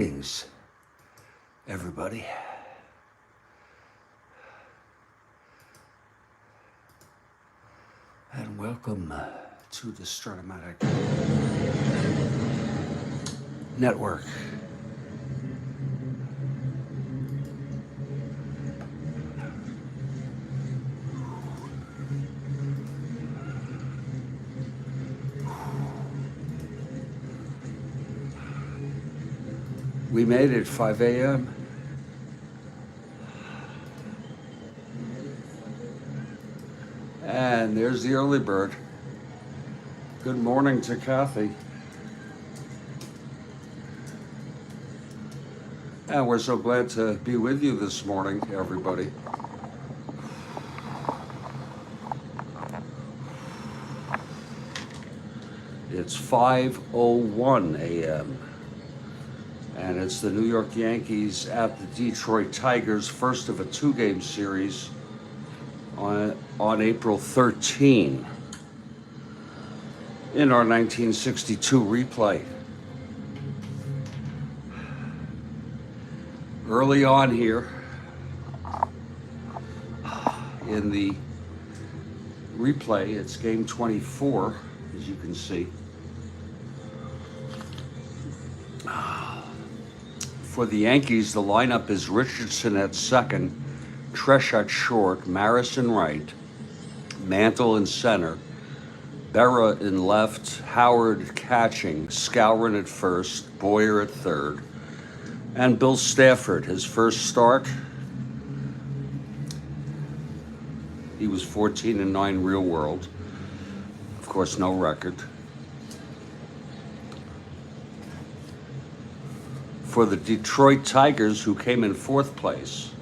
Greetings, everybody, and welcome to the Strat-O-Matic network. We made it 5 a.m. And there's the early bird. Good morning to Kathy. And we're so glad to be with you this morning, everybody. It's 5:01 a.m. And it's the New York Yankees at the Detroit Tigers, first of a two-game series on April 13 in our 1962 replay. Early on here in the replay, it's game 24, as you can see. For the Yankees, the lineup is Richardson at second, Tresh at short, Maris in right, Mantle in center, Berra in left, Howard catching, Skowron at first, Boyer at third, and Bill Stafford, his first start. He was 14-9 real world. Of course, no record. For the Detroit Tigers, who came in fourth place,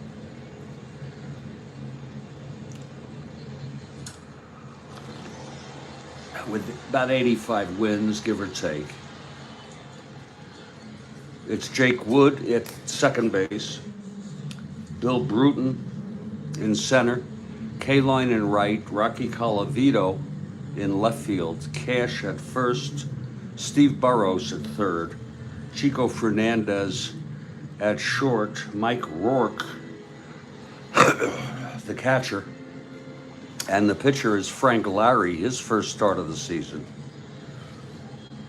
with about 85 wins, give or take. It's Jake Wood at second base, Bill Bruton in center, K-Line in right, Rocky Colavito in left field, Cash at first, Steve Burrows at third, Chico Fernandez at short, Mike Rourke, the catcher, and the pitcher is Frank Lary, his first start of the season.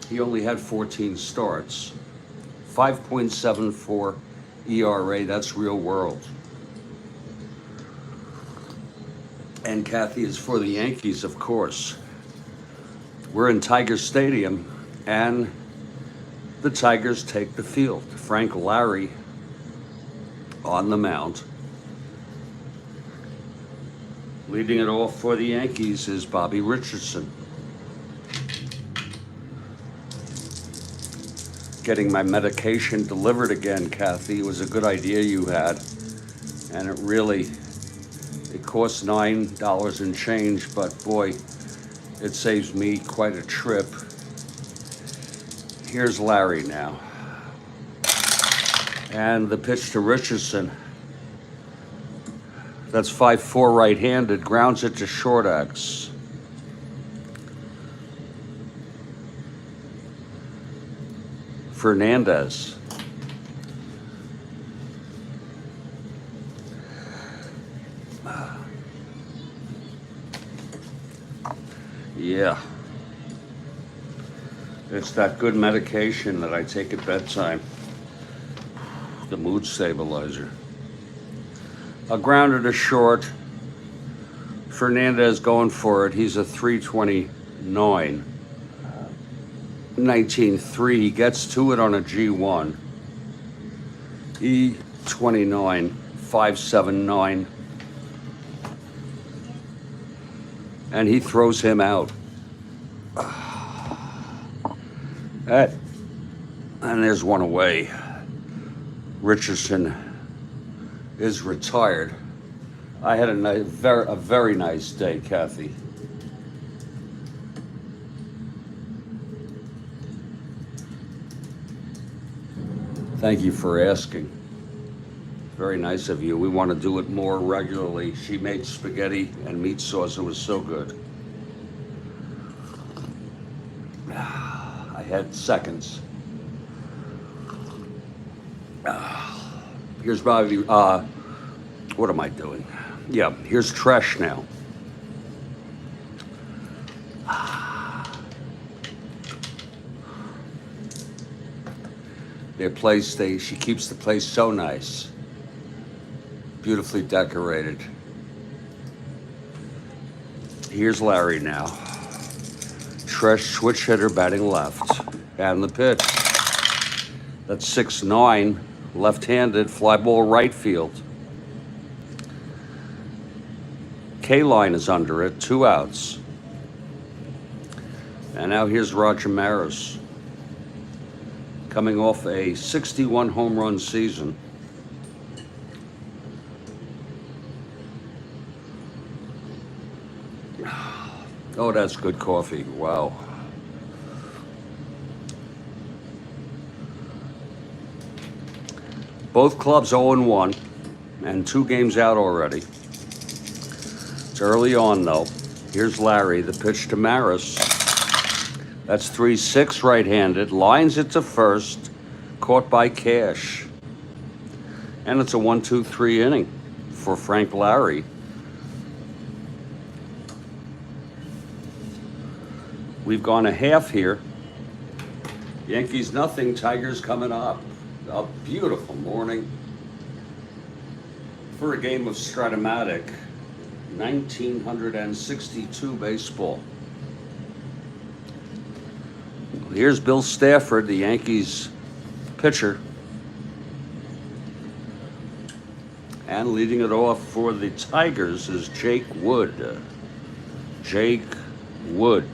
He only had 14 starts, 5.74 ERA, that's real world. And Kathy is for the Yankees, of course. We're in Tiger Stadium, and the Tigers take the field. Frank Lary on the mound. Leading it off for the Yankees is Bobby Richardson. Getting my medication delivered again, Kathy, was a good idea you had. And it costs $9 and change, but boy, it saves me quite a trip. Here's Larry now. And the pitch to Richardson. That's 5-4 right-handed, grounds it to short X. Fernandez. Yeah. It's that good medication that I take at bedtime. The mood stabilizer. A grounder to short. Fernandez going for it. He's a 329. 19-3. He gets to it on a G1. E29. 579. And he throws him out. And there's one away. Richardson is retired. I had a very nice day, Kathy. Thank you for asking. Very nice of you. We want to do it more regularly. She made spaghetti and meat sauce. It was so good. I had seconds. Here's Bobby. What am I doing? Yeah, here's Tresh now. She keeps the place so nice. Beautifully decorated. Here's Lary now. Tresh switch hitter batting left. And the pitch. That's 6-9, left-handed, fly ball right field. K-line is under it, 2 outs. And now here's Roger Maris, coming off a 61 home run season. Oh, that's good coffee. Wow. Both clubs 0-1 and 2 games out already. It's early on, though. Here's Lary, the pitch to Maris. That's 3-6 right-handed. Lines it to first. Caught by Cash. And it's a 1-2-3 inning for Frank Lary. We've gone a half here. Yankees nothing, Tigers coming up. A beautiful morning for a game of Strat-O-Matic, 1962 baseball. Here's Bill Stafford, the Yankees pitcher. And leading it off for the Tigers is Jake Wood. Jake Wood.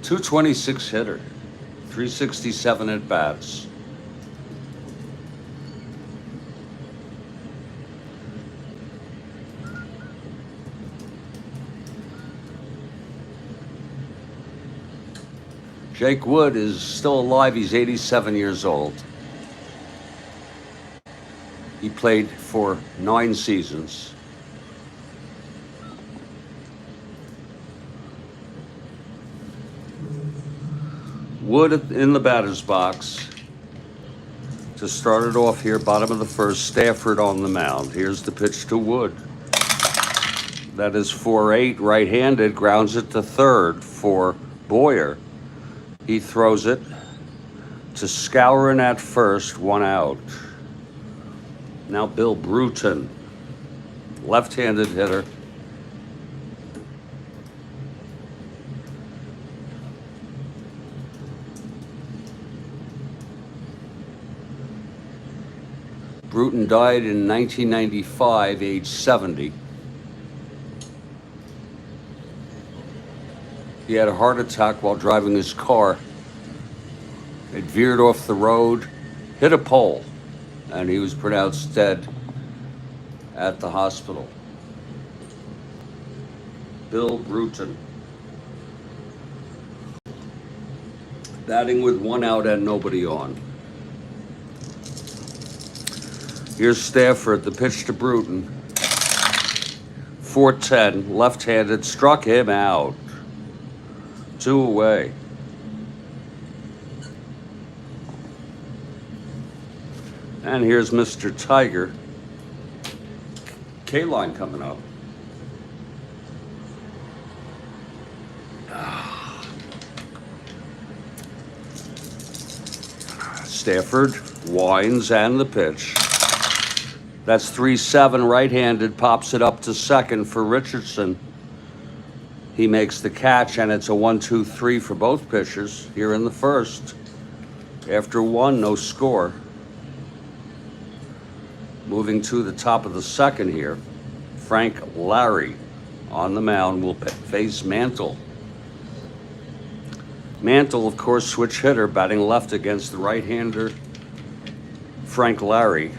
226 hitter, 367 at bats. Jake Wood is still alive. He's 87 years old. He played for 9 seasons. Wood in the batter's box. To start it off here, bottom of the first, Stafford on the mound. Here's the pitch to Wood. That is 4-8, right-handed, grounds it to third for Boyer. He throws it to Skowron at first, 1 out. Now Bill Bruton, left-handed hitter. Bruton died in 1995, age 70. He had a heart attack while driving his car. It veered off the road, hit a pole, and he was pronounced dead at the hospital. Bill Bruton. Batting with 1 out and nobody on. Here's Stafford, the pitch to Bruton. 4-10, left-handed, struck him out. 2 away. And here's Mr. Tiger. K-line coming up. Stafford winds and the pitch. That's 3-7 right-handed, pops it up to second for Richardson. He makes the catch, and it's a 1-2-3 for both pitchers here in the first. After 1, no score. Moving to the top of the second here, Frank Lary on the mound will face Mantle. Mantle, of course, switch hitter, batting left against the right-hander, Frank Lary.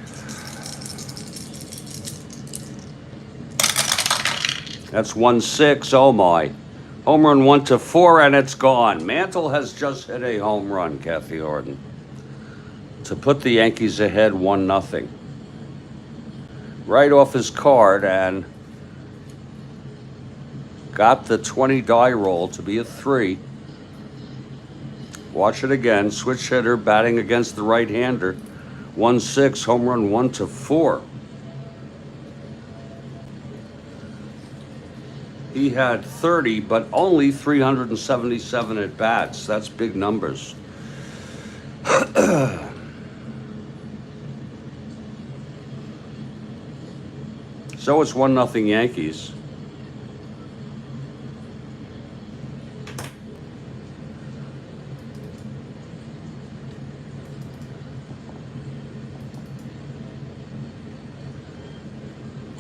That's 1-6, oh my. Home run 1-4, and it's gone. Mantle has just hit a home run, Kathy Harden, to put the Yankees ahead 1-0. Right off his card, and got the 20 die roll to be a 3. Watch it again. Switch hitter batting against the right-hander. 1-6, home run 1-4. He had 30, but only 377 at bats. That's big numbers. So it's 1-0 Yankees.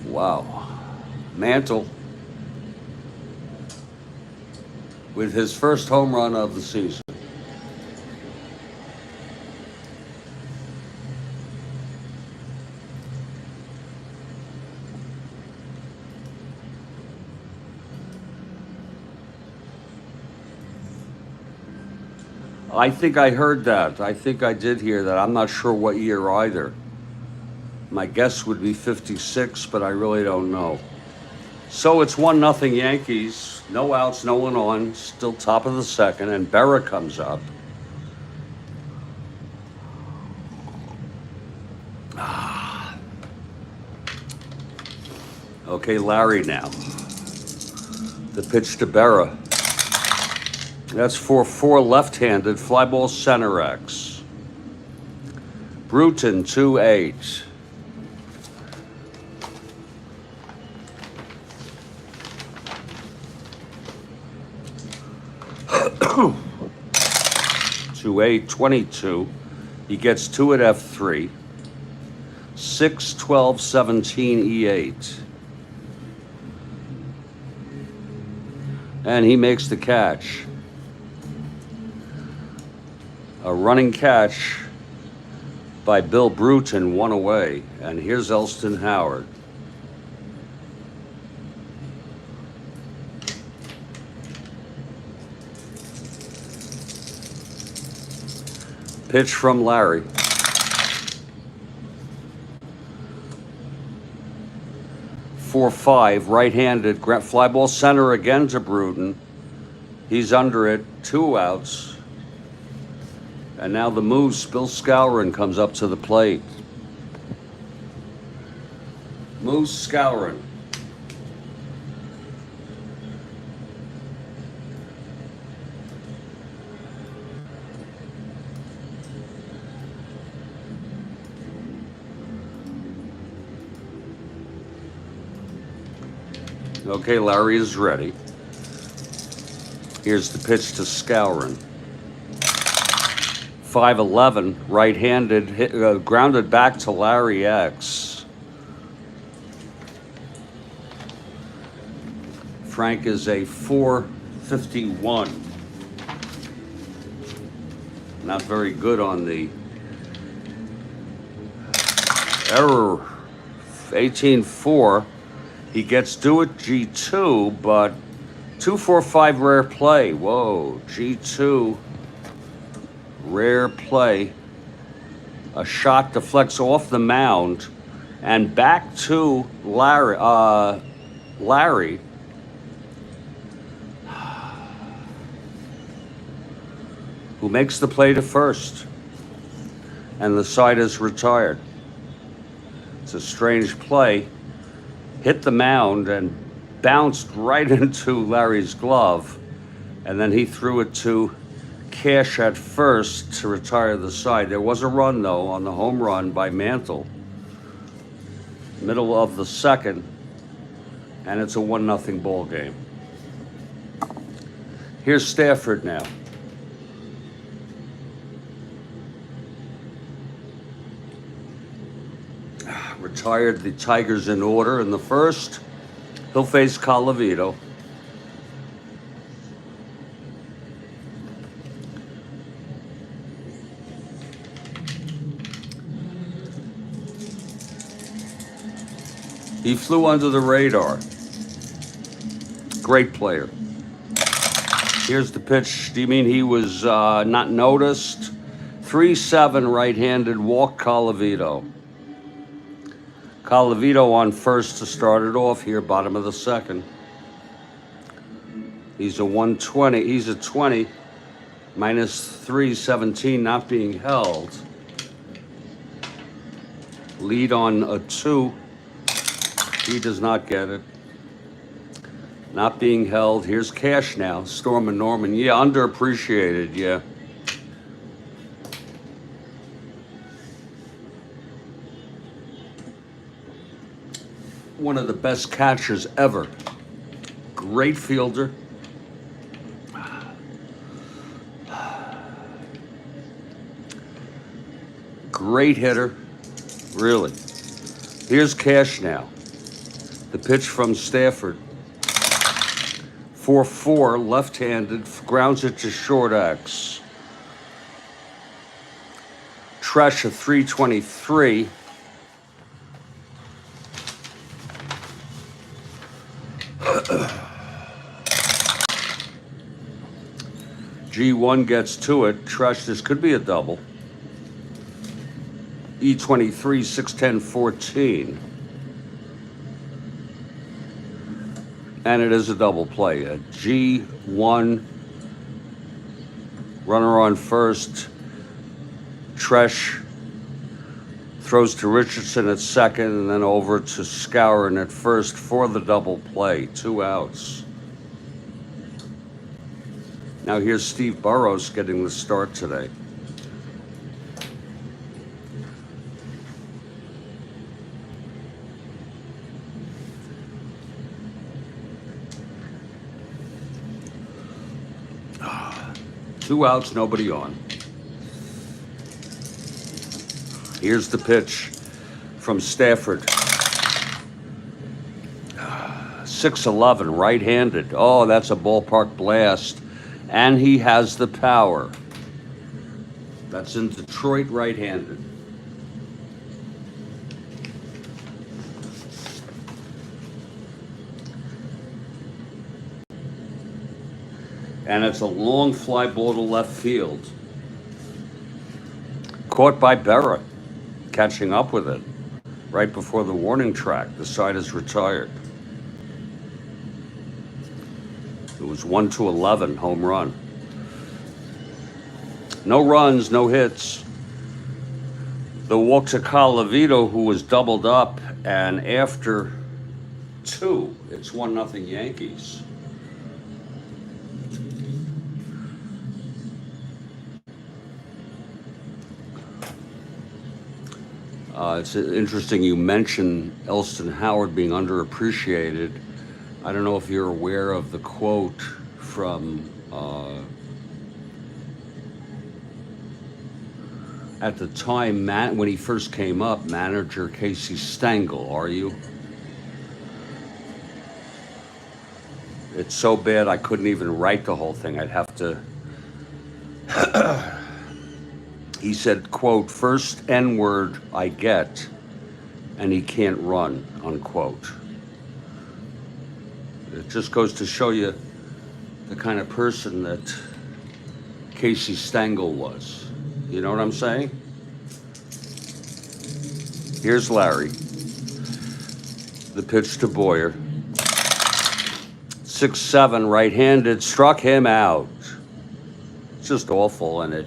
Wow. Mantle with his first home run of the season. I think I heard that. I think I did hear that. I'm not sure what year either. My guess would be 56, but I really don't know. So it's 1-0 Yankees. No outs, no one on. Still top of the second, and Berra comes up. Okay, Lary now. The pitch to Berra. That's 4-4 left-handed, fly ball center X. Bruton 2-8. To 8-22. He gets 2 at F3. 6-12-17 E8. And he makes the catch. A running catch by Bill Bruton, 1 away. And here's Elston Howard. Pitch from Lary. 4-5, right-handed, fly ball center again to Bruton. He's under it, 2 outs. And now the Moose, Bill Skowron, comes up to the plate. Moose Skowron. Okay, Lary is ready. Here's the pitch to Skowron. 5-11, right-handed, grounded back to Lary X. Frank is a 451. Not very good on the error. 18-4. He gets due at G2, but 2-4-5 rare play. Whoa, G2, rare play. A shot deflects off the mound and back to Lary. Lary. Who makes the play to first. And the side is retired. It's a strange play. Hit the mound and bounced right into Lary's glove, and then he threw it to Cash at first to retire the side. There was a run, though, on the home run by Mantle. Middle of the second, and it's a 1-0 ball game. Here's Stafford now. Retired the Tigers in order in the first. He'll face Karl. He flew under the radar. Great player. Here's the pitch. Do you mean he was not noticed? 3-7 right-handed walk Karl. Karl on first to start it off here, bottom of the second. He's a 120. He's a 20. Minus 317 not being held. Lead on a 2. He does not get it. Not being held. Here's cash now. Storm and Norman. Yeah, underappreciated. Yeah. One of the best catchers ever. Great fielder. Great hitter. Really. Here's cash now. The pitch from Stafford. 4-4, left-handed, grounds it to short X. Tresh a 323. G1 gets to it. Tresh, this could be a double. E23, 610, 14. And it is a double play. A G1, runner on first. Tresh throws to Richardson at second and then over to Skowron at first for the double play. 2 outs. Now here's Steve Burrows getting the start today. Two outs, nobody on. Here's the pitch from Stafford. 6-11, right-handed. Oh, that's a ballpark blast. And he has the power. That's in Detroit, right-handed. And it's a long fly ball to left field. Caught by Berra, catching up with it right before the warning track. The side is retired. It was 1-11, home run. No runs, no hits. The walk to Karl, who was doubled up, and after 2, it's 1-0 Yankees. It's interesting you mentioned Elston Howard being underappreciated. I don't know if you're aware of the quote from, at the time, when he first came up, manager Casey Stengel, are you? It's so bad I couldn't even write the whole thing. I'd have to... He said, quote, first N-word I get, and he can't run, unquote. It just goes to show you the kind of person that Casey Stengel was. You know what I'm saying? Here's Lary. The pitch to Boyer. 6-7, right-handed, struck him out. It's just awful, and it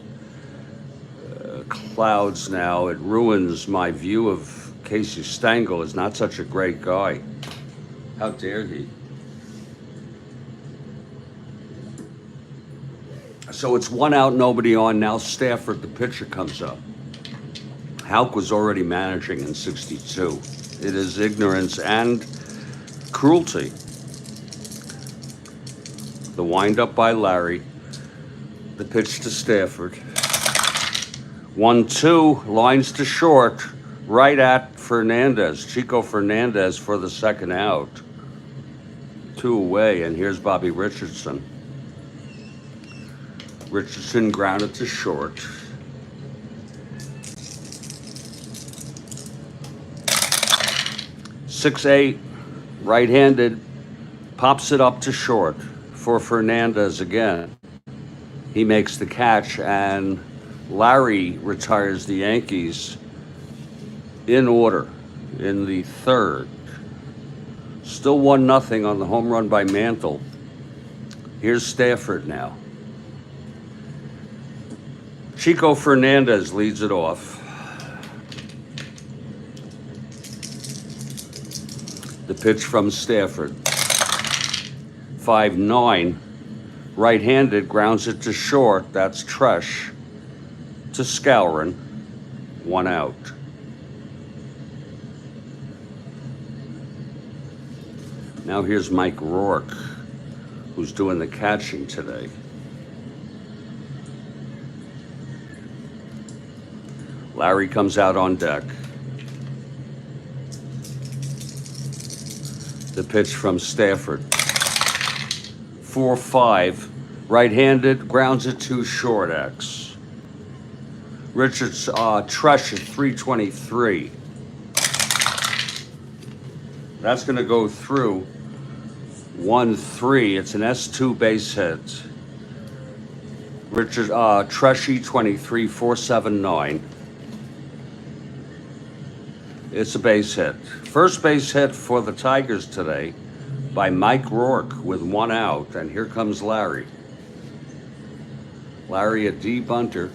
clouds now. It ruins my view of Casey Stengel as not such a great guy. How dare he? So it's 1 out, nobody on. Now Stafford, the pitcher, comes up. Houck was already managing in 62. It is ignorance and cruelty. The windup by Lary. The pitch to Stafford. 1-2, lines to short, right at Fernandez. Chico Fernandez for the second out. 2 away, and here's Bobby Richardson. Richardson grounded to short. 6-8, right-handed, pops it up to short for Fernandez again. He makes the catch, and Lary retires the Yankees in order in the 3rd. Still 1-0 on the home run by Mantle. Here's Stafford now. Chico Fernandez leads it off. The pitch from Stafford. 5-9. Right-handed, grounds it to short. That's Tresh to Skowron. 1 out. Now here's Mike Rourke, who's doing the catching today. Lary comes out on deck. The pitch from Stafford. 4-5. Right-handed, grounds it to short X. Richards, Tresh at 323. That's going to go through 1-3. It's an S2 base hit. Richard, Treshy 23, 479. It's a base hit. First base hit for the Tigers today by Mike Rourke with 1 out. And here comes Lary. Lary, a D bunter.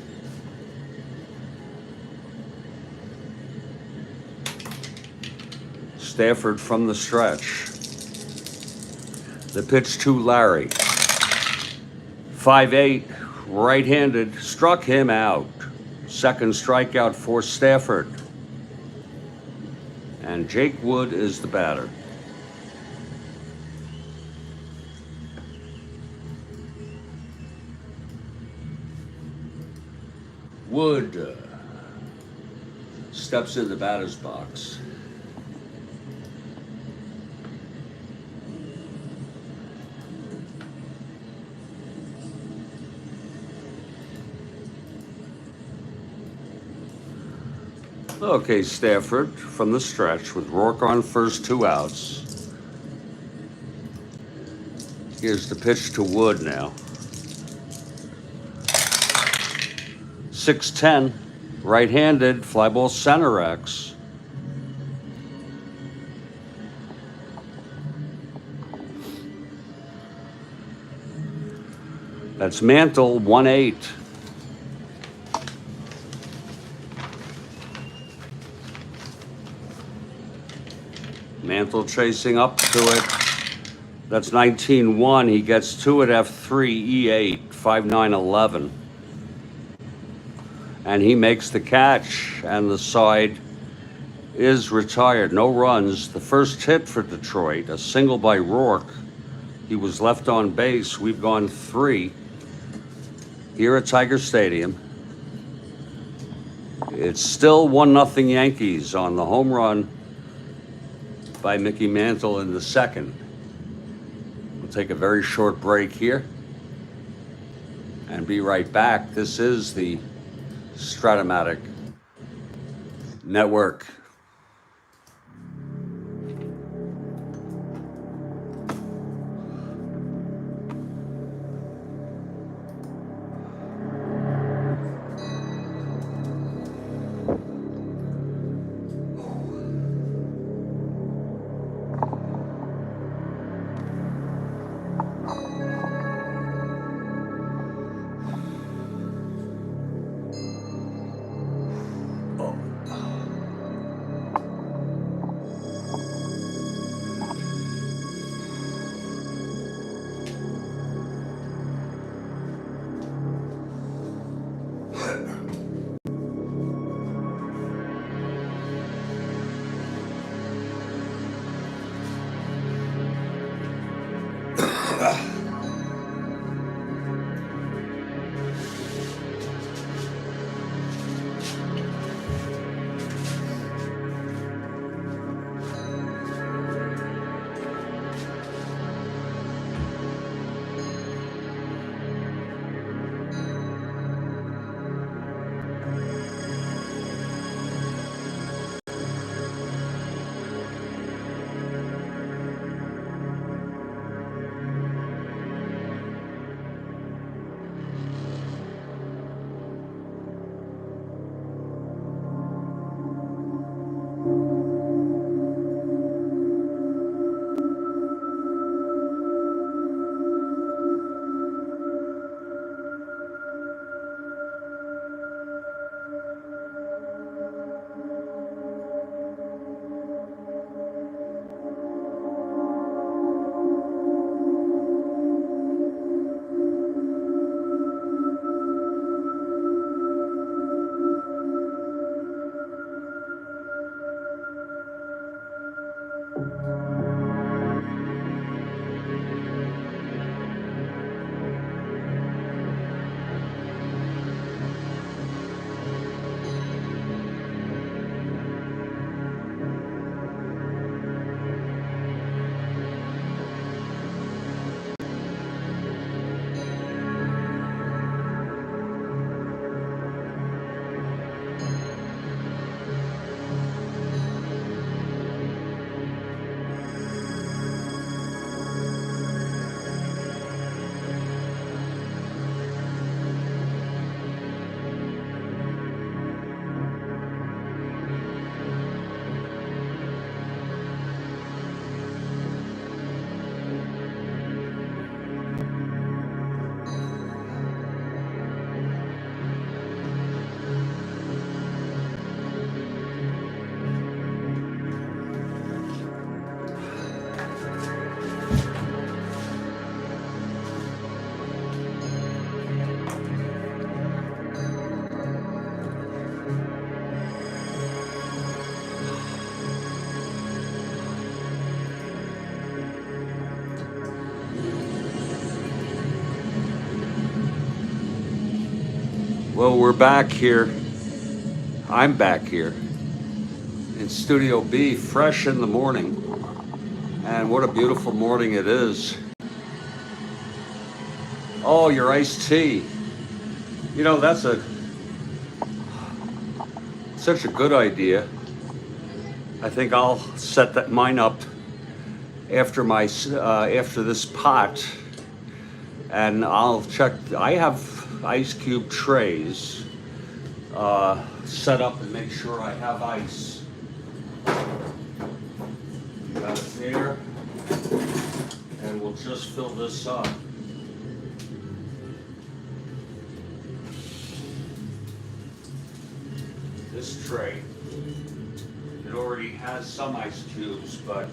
Stafford from the stretch. The pitch to Lary. 5-8, right-handed, struck him out. Second strikeout for Stafford. And Jake Wood is the batter. Wood steps in the batter's box. Okay, Stafford from the stretch with Rourke on first, 2 outs. Here's the pitch to Wood now. 6-10, right-handed, fly ball center X. That's Mantle, 1-8. Mantle chasing up to it. That's 19-1. He gets to it, F3, E8, 5-9-11. And he makes the catch, and the side is retired. No runs. The first hit for Detroit, a single by Rourke. He was left on base. We've gone 3 here at Tiger Stadium. It's still 1-0 Yankees on the home run by Mickey Mantle in the second. We'll take a very short break here and be right back. This is the Strat-O-Matic Network. Well, we're back here. I'm back here in Studio B, fresh in the morning. And what a beautiful morning it is. Oh, your iced tea. You know, that's such a good idea. I think I'll set that mine up after after this pot, and I'll check. I have ice cube trays set up and make sure I have ice. Got it there, and we'll just fill this up. This tray, it already has some ice cubes, but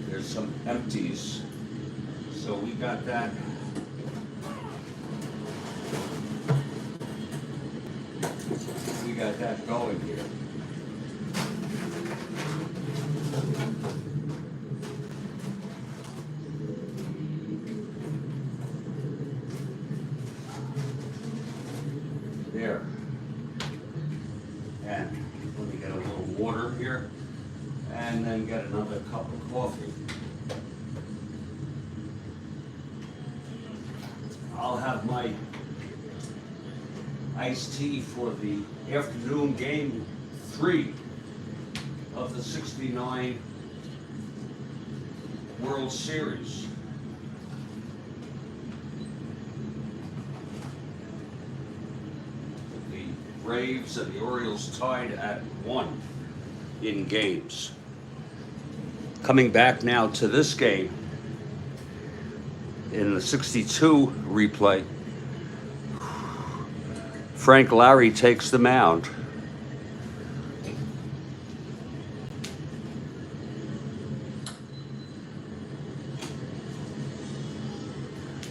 there's some empties. So we got that. We got that going here. There. And let me get a little water here, and then get another cup of coffee. I'll have my iced tea for the afternoon game 3 of the '69 World Series. The Braves and the Orioles tied at 1 in games. Coming back now to this game, in the '62 replay, Lary takes the mound.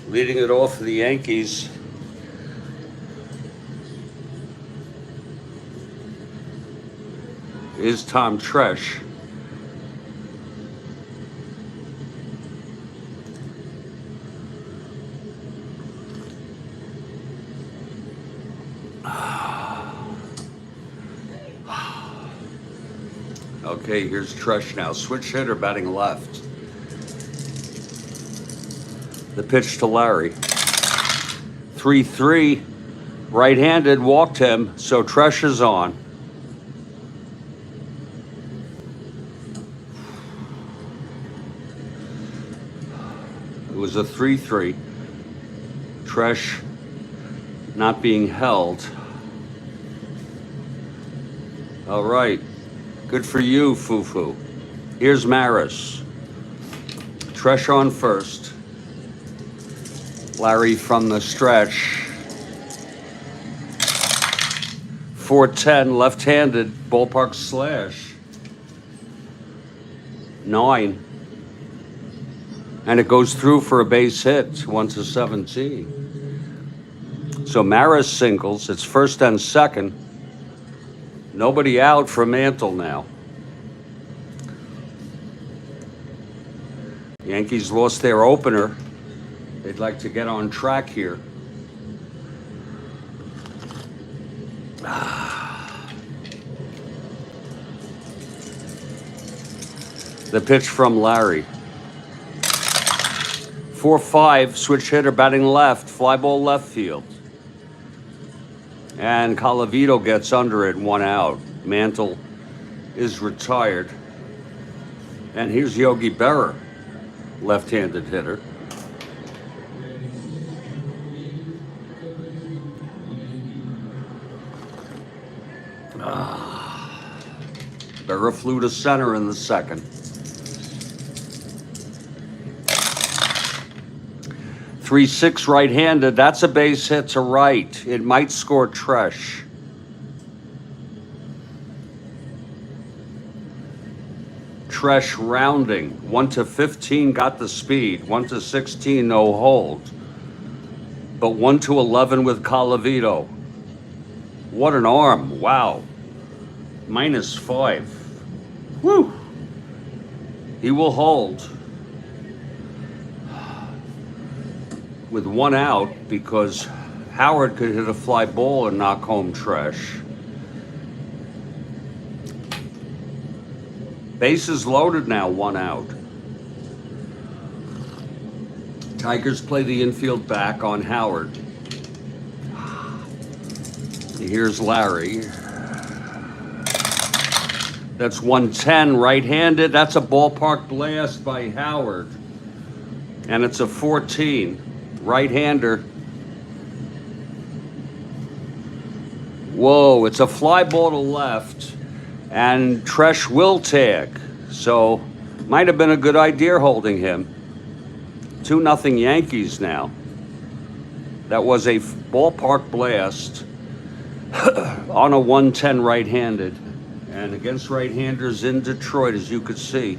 Leading it off for the Yankees is Tom Tresh. Okay, here's Tresh now. Switch hitter batting left. The pitch to Lary. 3-3. Right-handed, walked him, so Tresh is on. It was a 3-3. Tresh not being held. All right. Good for you, Foo-Foo. Here's Maris. Tresh on first. Lary from the stretch. 4-10, left-handed, ballpark slash. 9. And it goes through for a base hit, 1-17. So Maris singles, it's first and second. Nobody out for Mantle now. Yankees lost their opener. They'd like to get on track here. The pitch from Lary. 4-5, switch hitter batting left, fly ball left field. And Colavito gets under it, 1 out. Mantle is retired. And here's Yogi Berra, left-handed hitter. Berra flew to center in the second. 3-6 right-handed. That's a base hit to right. It might score Tresh. Tresh rounding. 1-15 got the speed. 1-16 no hold. But 1-11 with Colavito. What an arm. Wow. -5. Woo. He will hold. With 1 out because Howard could hit a fly ball and knock home Tresh. Bases loaded now, 1 out. Tigers play the infield back on Howard. Here's Lary. That's 110 right-handed. That's a ballpark blast by Howard. And it's a 14. Right-hander. Whoa, it's a fly ball to left. And Tresh will tag. So, might have been a good idea holding him. 2-0 Yankees now. That was a ballpark blast on a 110 right-handed. And against right-handers in Detroit, as you could see,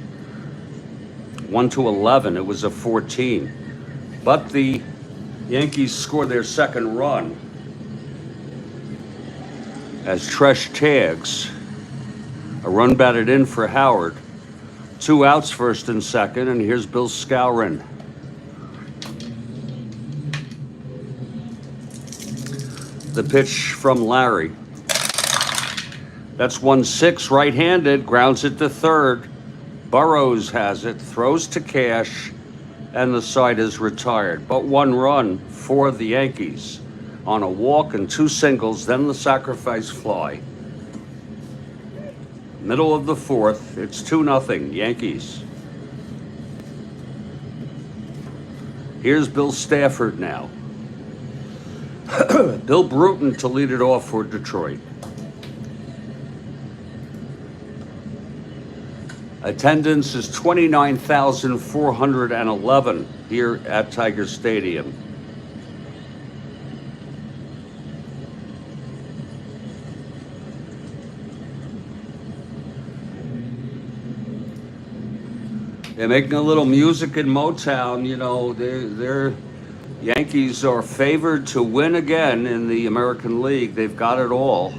1-11, it was a 14. But the Yankees scored their second run as Tresh tags. A run batted in for Howard. 2 outs, first and second, and here's Bill Skowron. The pitch from Lary. That's 1-6, right-handed, grounds it to third. Burrows has it, throws to Cash, and the side is retired. But 1 run for the Yankees on a walk and 2 singles, then the sacrifice fly. Middle of the 4th, it's 2-0 Yankees. Here's Bill Stafford now. Bill Bruton to lead it off for Detroit. Attendance is 29,411 here at Tiger Stadium. They're making a little music in Motown. You know, they're Yankees are favored to win again in the American League. They've got it all.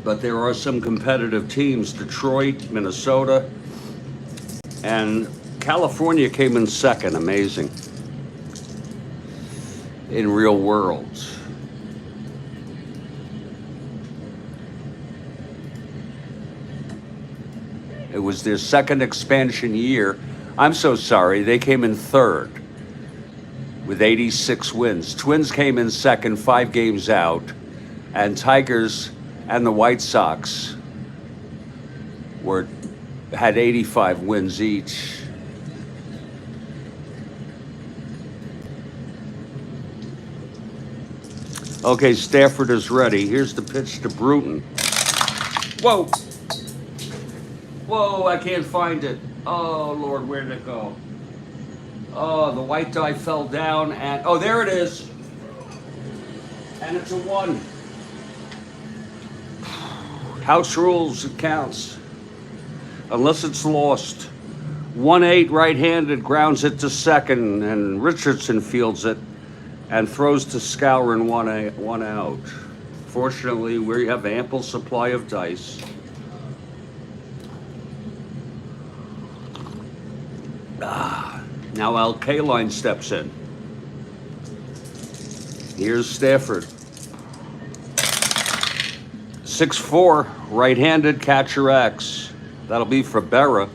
But there are some competitive teams, Detroit, Minnesota, and California came in second, amazing, in real world. It was their second expansion year. I'm so sorry, they came in third with 86 wins. Twins came in second, 5 games out, and Tigers and the White Sox had 85 wins each. Okay, Stafford is ready. Here's the pitch to Bruton. Whoa! Whoa, I can't find it. Oh, Lord, where did it go? Oh, the white die fell down and... Oh, there it is. And it's a 1. House rules, it counts. Unless it's lost. 1-8 right-handed, grounds it to second, and Richardson fields it and throws to Skowron 1 out. Fortunately, we have ample supply of dice. Now Al Kaline steps in. Here's Stafford. 6'4", right-handed, catcher X. That'll be for Berra.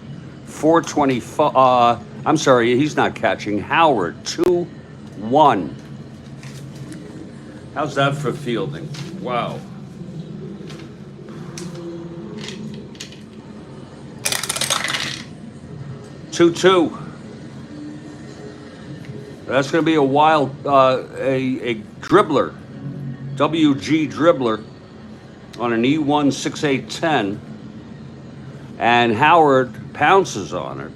425. I'm sorry, he's not catching. Howard, 2-1. How's that for fielding? Wow. Two. That's going to be a wild, a dribbler, WG dribbler on an E1 6-8-10, and Howard pounces on it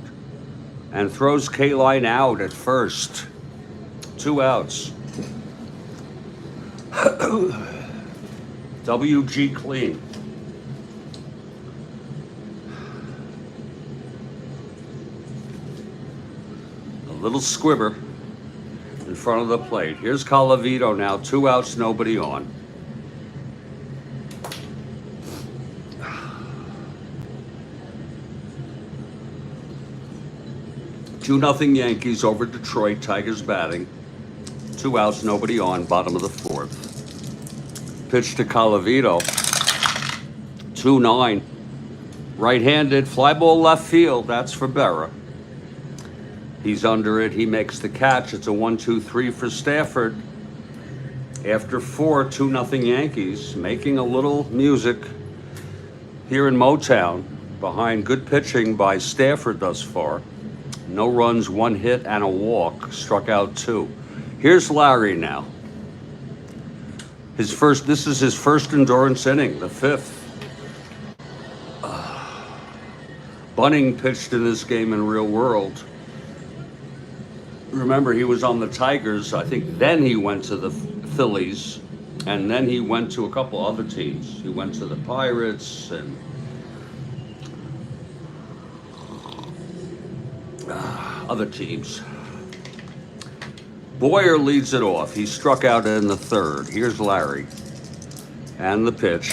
and throws Kaline out at first. 2 outs. WG clean. A little squibber in front of the plate. Here's Colavito now. 2 outs, nobody on. Two 2-0 Yankees over Detroit. Tigers batting. 2 outs, nobody on, bottom of the 4th. Pitch to Colavito. 2-9. Right-handed, fly ball left field. That's for Berra. He's under it. He makes the catch. It's a 1-2-3 for Stafford. After 4, 2-0 Yankees, making a little music here in Motown behind good pitching by Stafford thus far. No runs, 1 hit, and a walk. Struck out 2. Here's Lary now. This is his first endurance inning, the 5th. Bunning pitched in this game in real world. Remember, he was on the Tigers. I think then he went to the Phillies, and then he went to a couple other teams. He went to the Pirates and other teams. Boyer leads it off. He struck out in the 3rd. Here's Lary. And the pitch.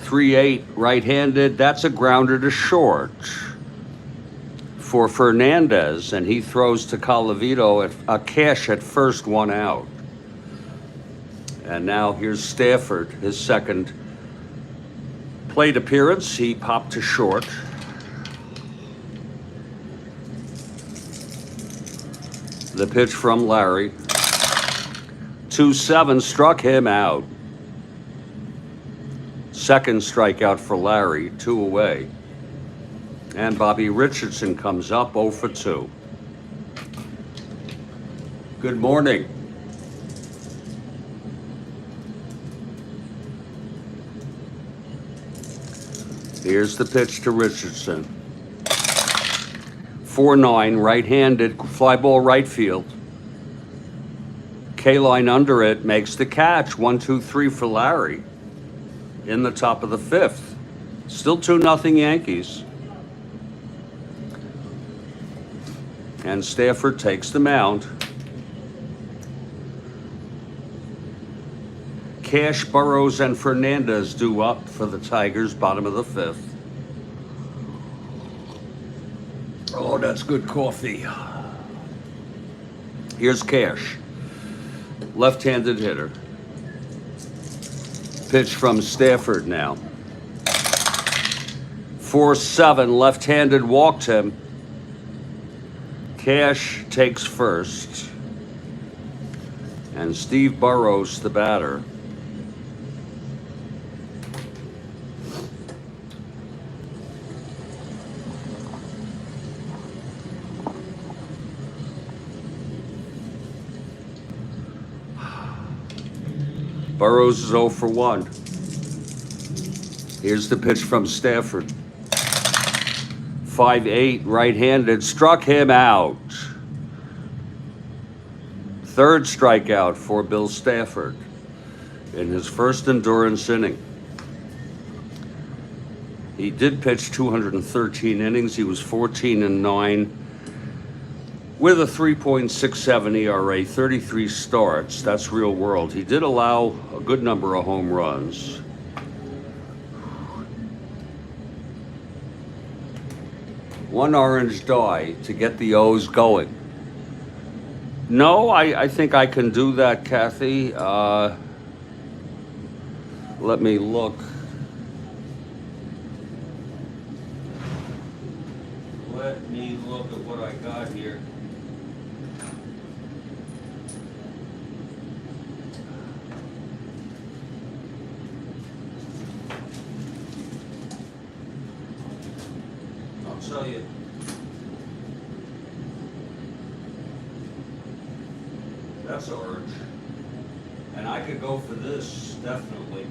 3-8, right-handed. That's a grounder to short for Fernandez, and he throws to Colavito at a cash at first, 1 out. And now here's Stafford, his second plate appearance. He popped to short. The pitch from Lary. 2-7, struck him out. Second strikeout for Lary, 2 away. And Bobby Richardson comes up 0 for 2. Good morning. Here's the pitch to Richardson. 4-9, right-handed, fly ball right field. K-line under it, makes the catch. 1-2-3 for Lary in the top of the 5th. Still 2-0 Yankees. And Stafford takes the mound. Cash, Burrows, and Fernandez due up for the Tigers, bottom of the 5th. Oh, that's good coffee. Here's Cash, left-handed hitter. Pitch from Stafford now. 4-7, left-handed, walked him. Cash takes first. And Steve Burrows, the batter. Burrows is 0 for 1. Here's the pitch from Stafford. 5-8, right-handed, struck him out. 3rd strikeout for Bill Stafford in his first endurance inning. He did pitch 213 innings. He was 14-9 with a 3.67 ERA, 33 starts. That's real world. He did allow a good number of home runs. One orange die to get the O's going. No, I think I can do that, Kathy. Let me look. Let me look at what I got here. I'll tell you. That's orange. And I could go for this, definitely.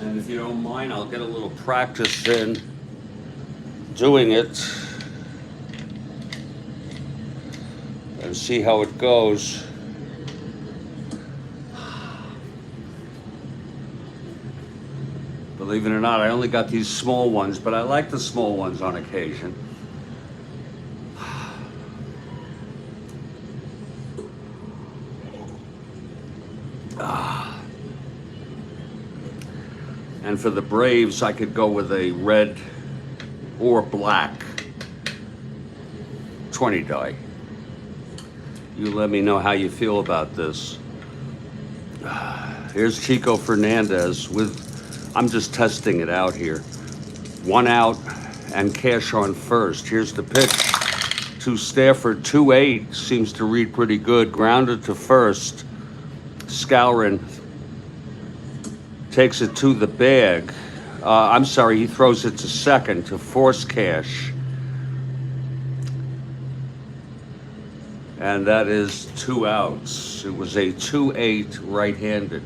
And if you don't mind, I'll get a little practice in doing it and see how it goes. Believe it or not, I only got these small ones, but I like the small ones on occasion. And for the Braves, I could go with a red or black 20 die. You let me know how you feel about this. Here's Chico Fernandez with, I'm just testing it out here. 1 out and cash on first. Here's the pitch to Stafford. 2-8 seems to read pretty good. Grounded to first. Skowron takes it to the bag. I'm sorry, he throws it to second to force cash. And that is 2 outs. It was a 2-8 right-handed.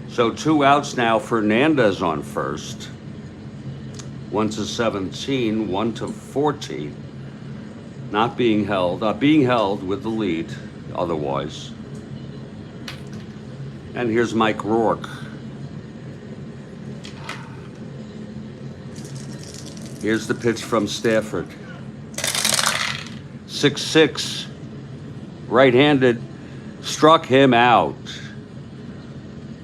So 2 outs now. Fernandez on first. 1-17, 1-14. Not being held, being held with the lead otherwise. And here's Mike Rourke. Here's the pitch from Stafford. 6-6, right-handed, struck him out.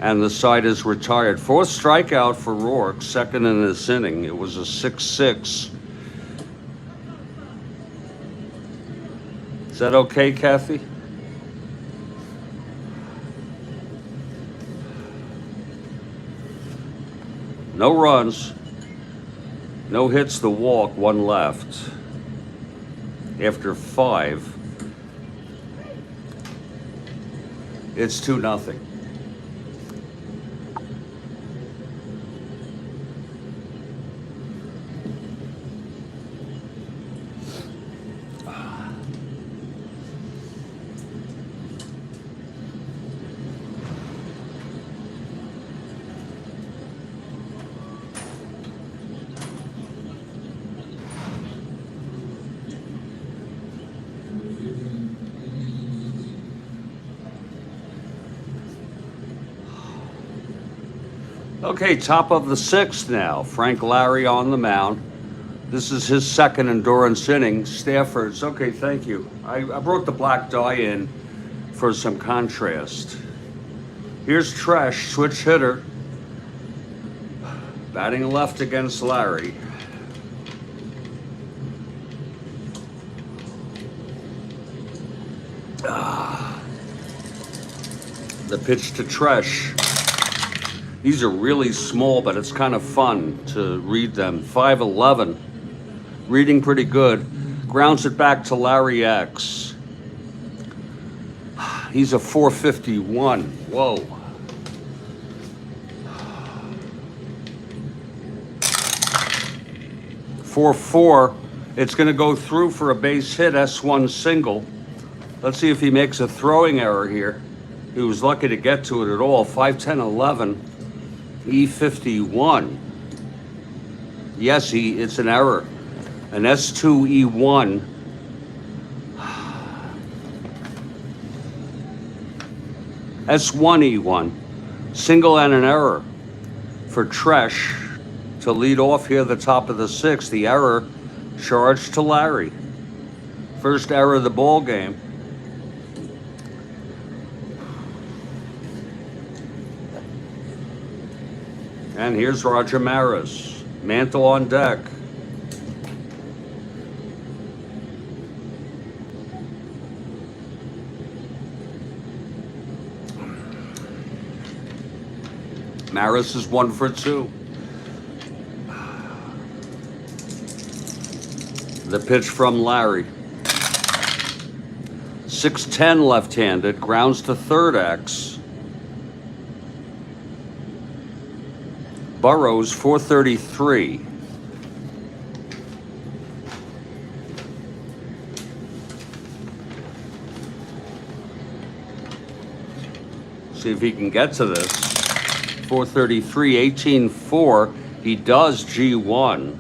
And the side is retired. 4th strikeout for Rourke, second in this inning. It was a 6-6. Is that okay, Kathy? No runs, no hits, the walk, 1 left. After 5, it's 2-0. Okay, top of the 6th now. Frank Lary on the mound. This is his second endurance inning. Stafford's, okay, thank you. I brought the black die in for some contrast. Here's Tresh, switch hitter. Batting left against Lary. The pitch to Tresh. These are really small, but it's kind of fun to read them. 5-11, reading pretty good. Grounds it back to Larry X. He's a 451. Whoa. .44. It's going to go through for a base hit, S1 single. Let's see if he makes a throwing error here. He was lucky to get to it at all. 5-10-11. E51. Yes, it's an error. An S2E1. S1E1. Single and an error for Tresh to lead off here the top of the 6th. The error charged to Lary. First error of the ball game. And here's Roger Maris. Mantle on deck. Maris is 1 for 2. The pitch from Lary. 6-10 left-handed. Grounds to third X. Burrows, 433. See if he can get to this. 433, 18-4. He does G1.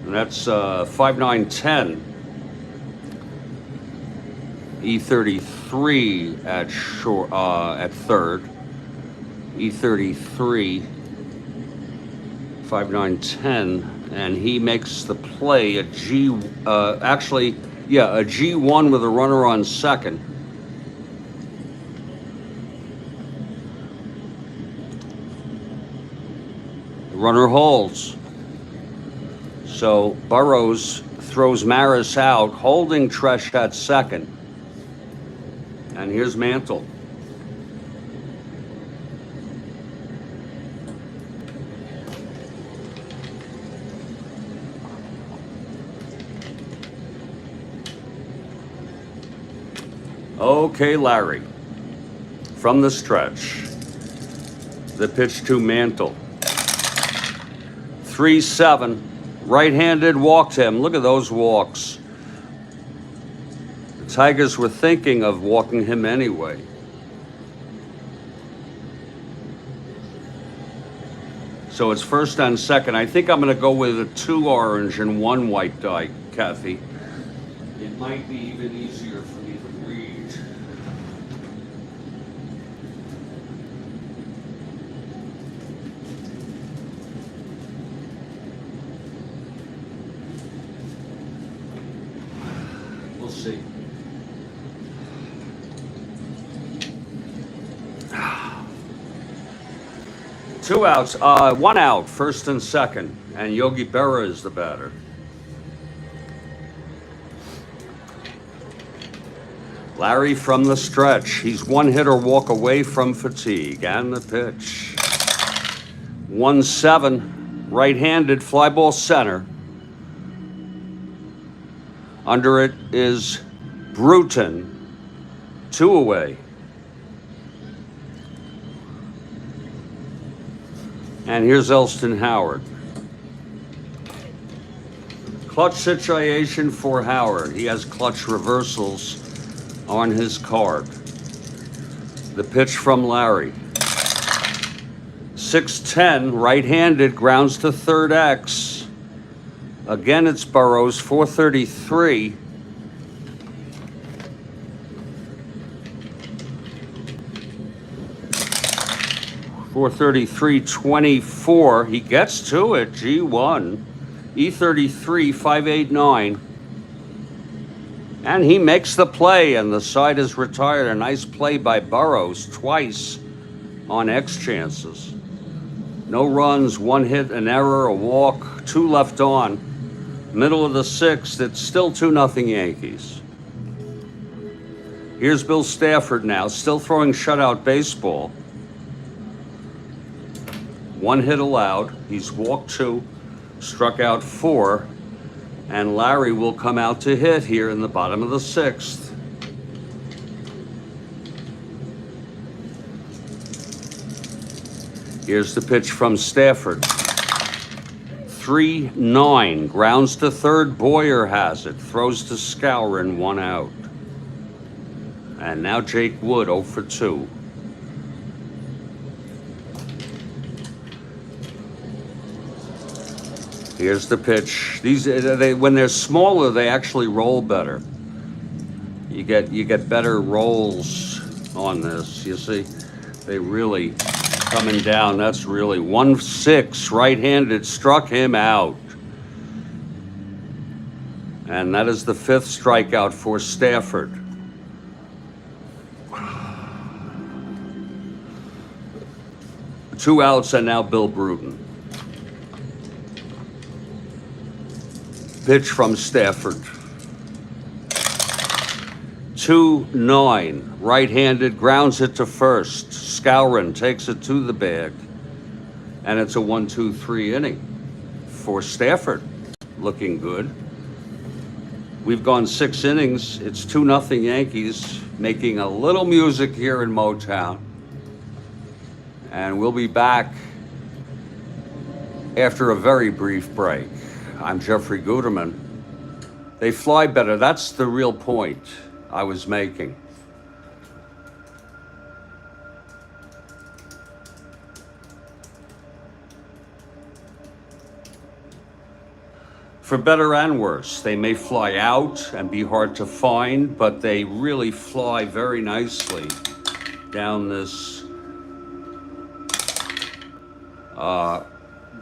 And that's 5-9-10. E33 at short, at third. E33, 5-9-10, and he makes the play a G. Actually, yeah, a G1 with a runner on second. The runner holds. So Burrows throws Maris out, holding Tresh at second. And here's Mantle. Okay, Lary. From the stretch. The pitch to Mantle. 3-7. Right-handed walked him. Look at those walks. The Tigers were thinking of walking him anyway. So it's first and second. I think I'm going to go with a 2 orange and 1 white die, Kathy. It might be even easier for me to read. We'll see. Two outs, 1 out, first and second, and Yogi Berra is the batter. Lary from the stretch. He's 1 hitter walk away from fatigue, and the pitch. 1-7, right-handed, fly ball center. Under it is Bruton, 2 away. And here's Elston Howard. Clutch situation for Howard. He has clutch reversals on his card. The pitch from Lary. 6-10, right-handed, grounds to third X. Again, it's Burrows, 433. .24. He gets to it, G1. E33, 5-8-9. And he makes the play, and the side is retired. A nice play by Burrows, twice on X chances. No runs, 1 hit, an error, a walk, 2 left on. Middle of the 6th, it's still 2-0 Yankees. Here's Bill Stafford now, still throwing shutout baseball. 1 hit allowed. He's walked 2, struck out 4, and Lary will come out to hit here in the bottom of the 6th. Here's the pitch from Stafford. 3-9, grounds to third. Boyer has it, throws to Skowron, 1 out. And now Jake Wood, 0 for 2. Here's the pitch. These when they're smaller, they actually roll better. You get better rolls on this. You see, they really coming down. That's really 1-6, right-handed, struck him out, and that is the 5th strikeout for Stafford. Two outs, and now Bill Bruton. Pitch from Stafford. 2-9, right-handed, grounds it to first. Skowron takes it to the bag. And it's a 1-2-3 inning for Stafford. Looking good. We've gone 6 innings. It's 2-0 Yankees, making a little music here in Motown. And we'll be back after a very brief break. I'm Jeffrey Guterman. They fly better. That's the real point I was making. For better and worse. They may fly out and be hard to find, but they really fly very nicely down this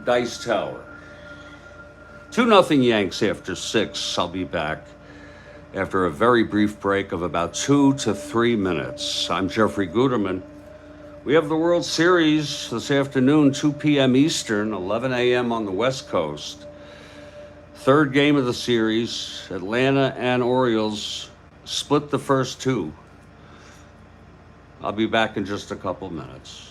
dice tower. 2-0 Yanks after 6. I'll be back after a very brief break of about 2 to 3 minutes. I'm Jeffrey Guterman. We have the World Series this afternoon, 2 p.m. Eastern, 11 a.m. on the West Coast. Third game of the series. Atlanta and Orioles split the first 2. I'll be back in just a couple minutes.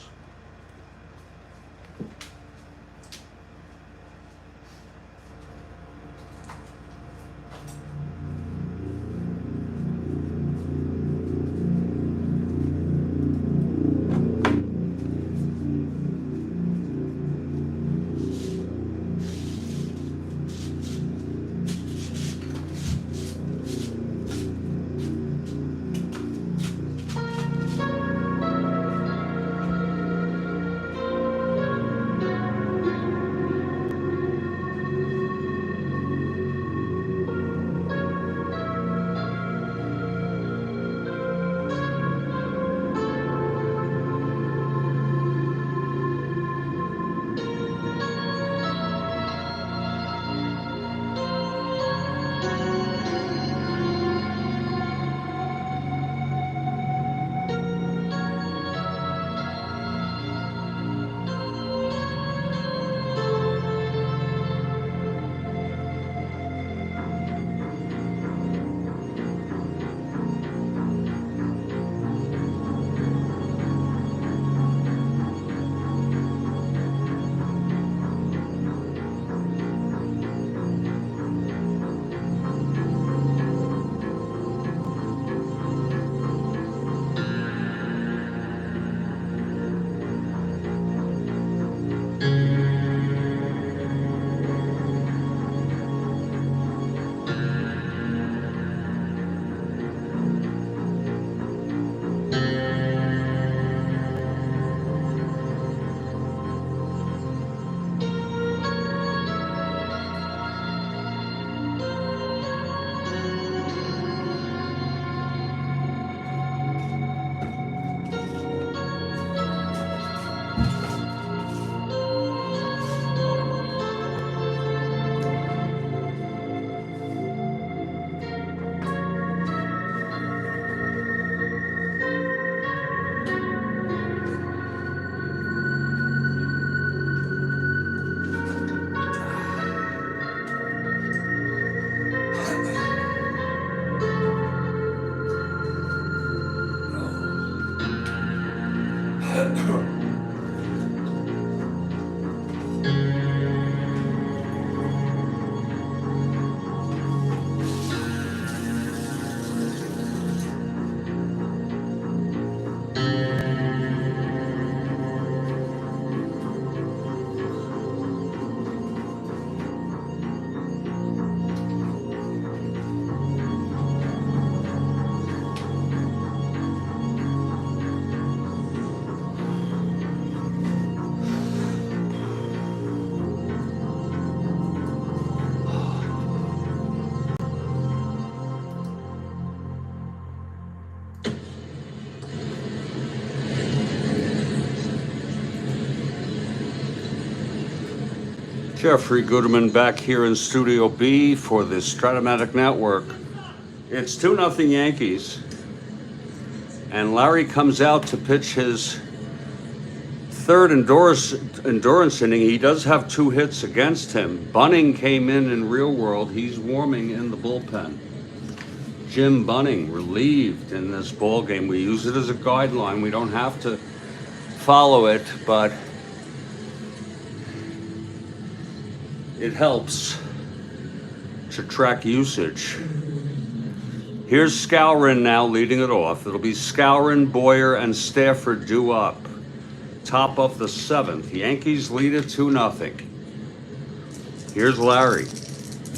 Jeffrey Guterman back here in Studio B for the Strat-O-Matic Network. It's 2-0 Yankees, and Lary comes out to pitch his third endurance inning. He does have 2 hits against him. Bunning came in real world. He's warming in the bullpen. Jim Bunning relieved in this ball game. We use it as a guideline. We don't have to follow it, but it helps to track usage. Here's Skowron now leading it off. It'll be Skowron, Boyer, and Stafford due up. Top of the 7th. Yankees lead it 2-0. Here's Lary.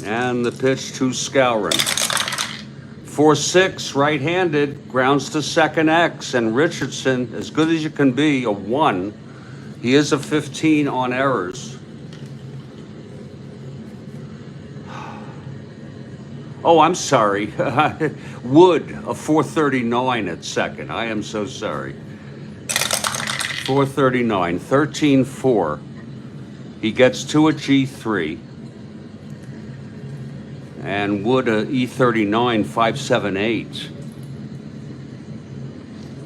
And the pitch to Skowron. 4-6, right-handed, grounds to second X. And Richardson, as good as you can be, a 1. He is a 15 on errors. Oh, I'm sorry. Wood, a 439 at second. I am so sorry. 439, 13-4. He gets to a G3. And Wood, a E39, 578.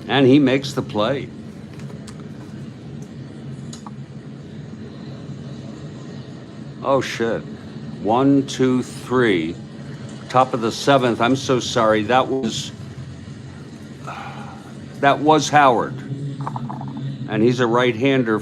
And he makes the play. Oh, shit. 1, 2, 3. Top of the seventh. I'm so sorry. That was Howard. And he's a right-hander.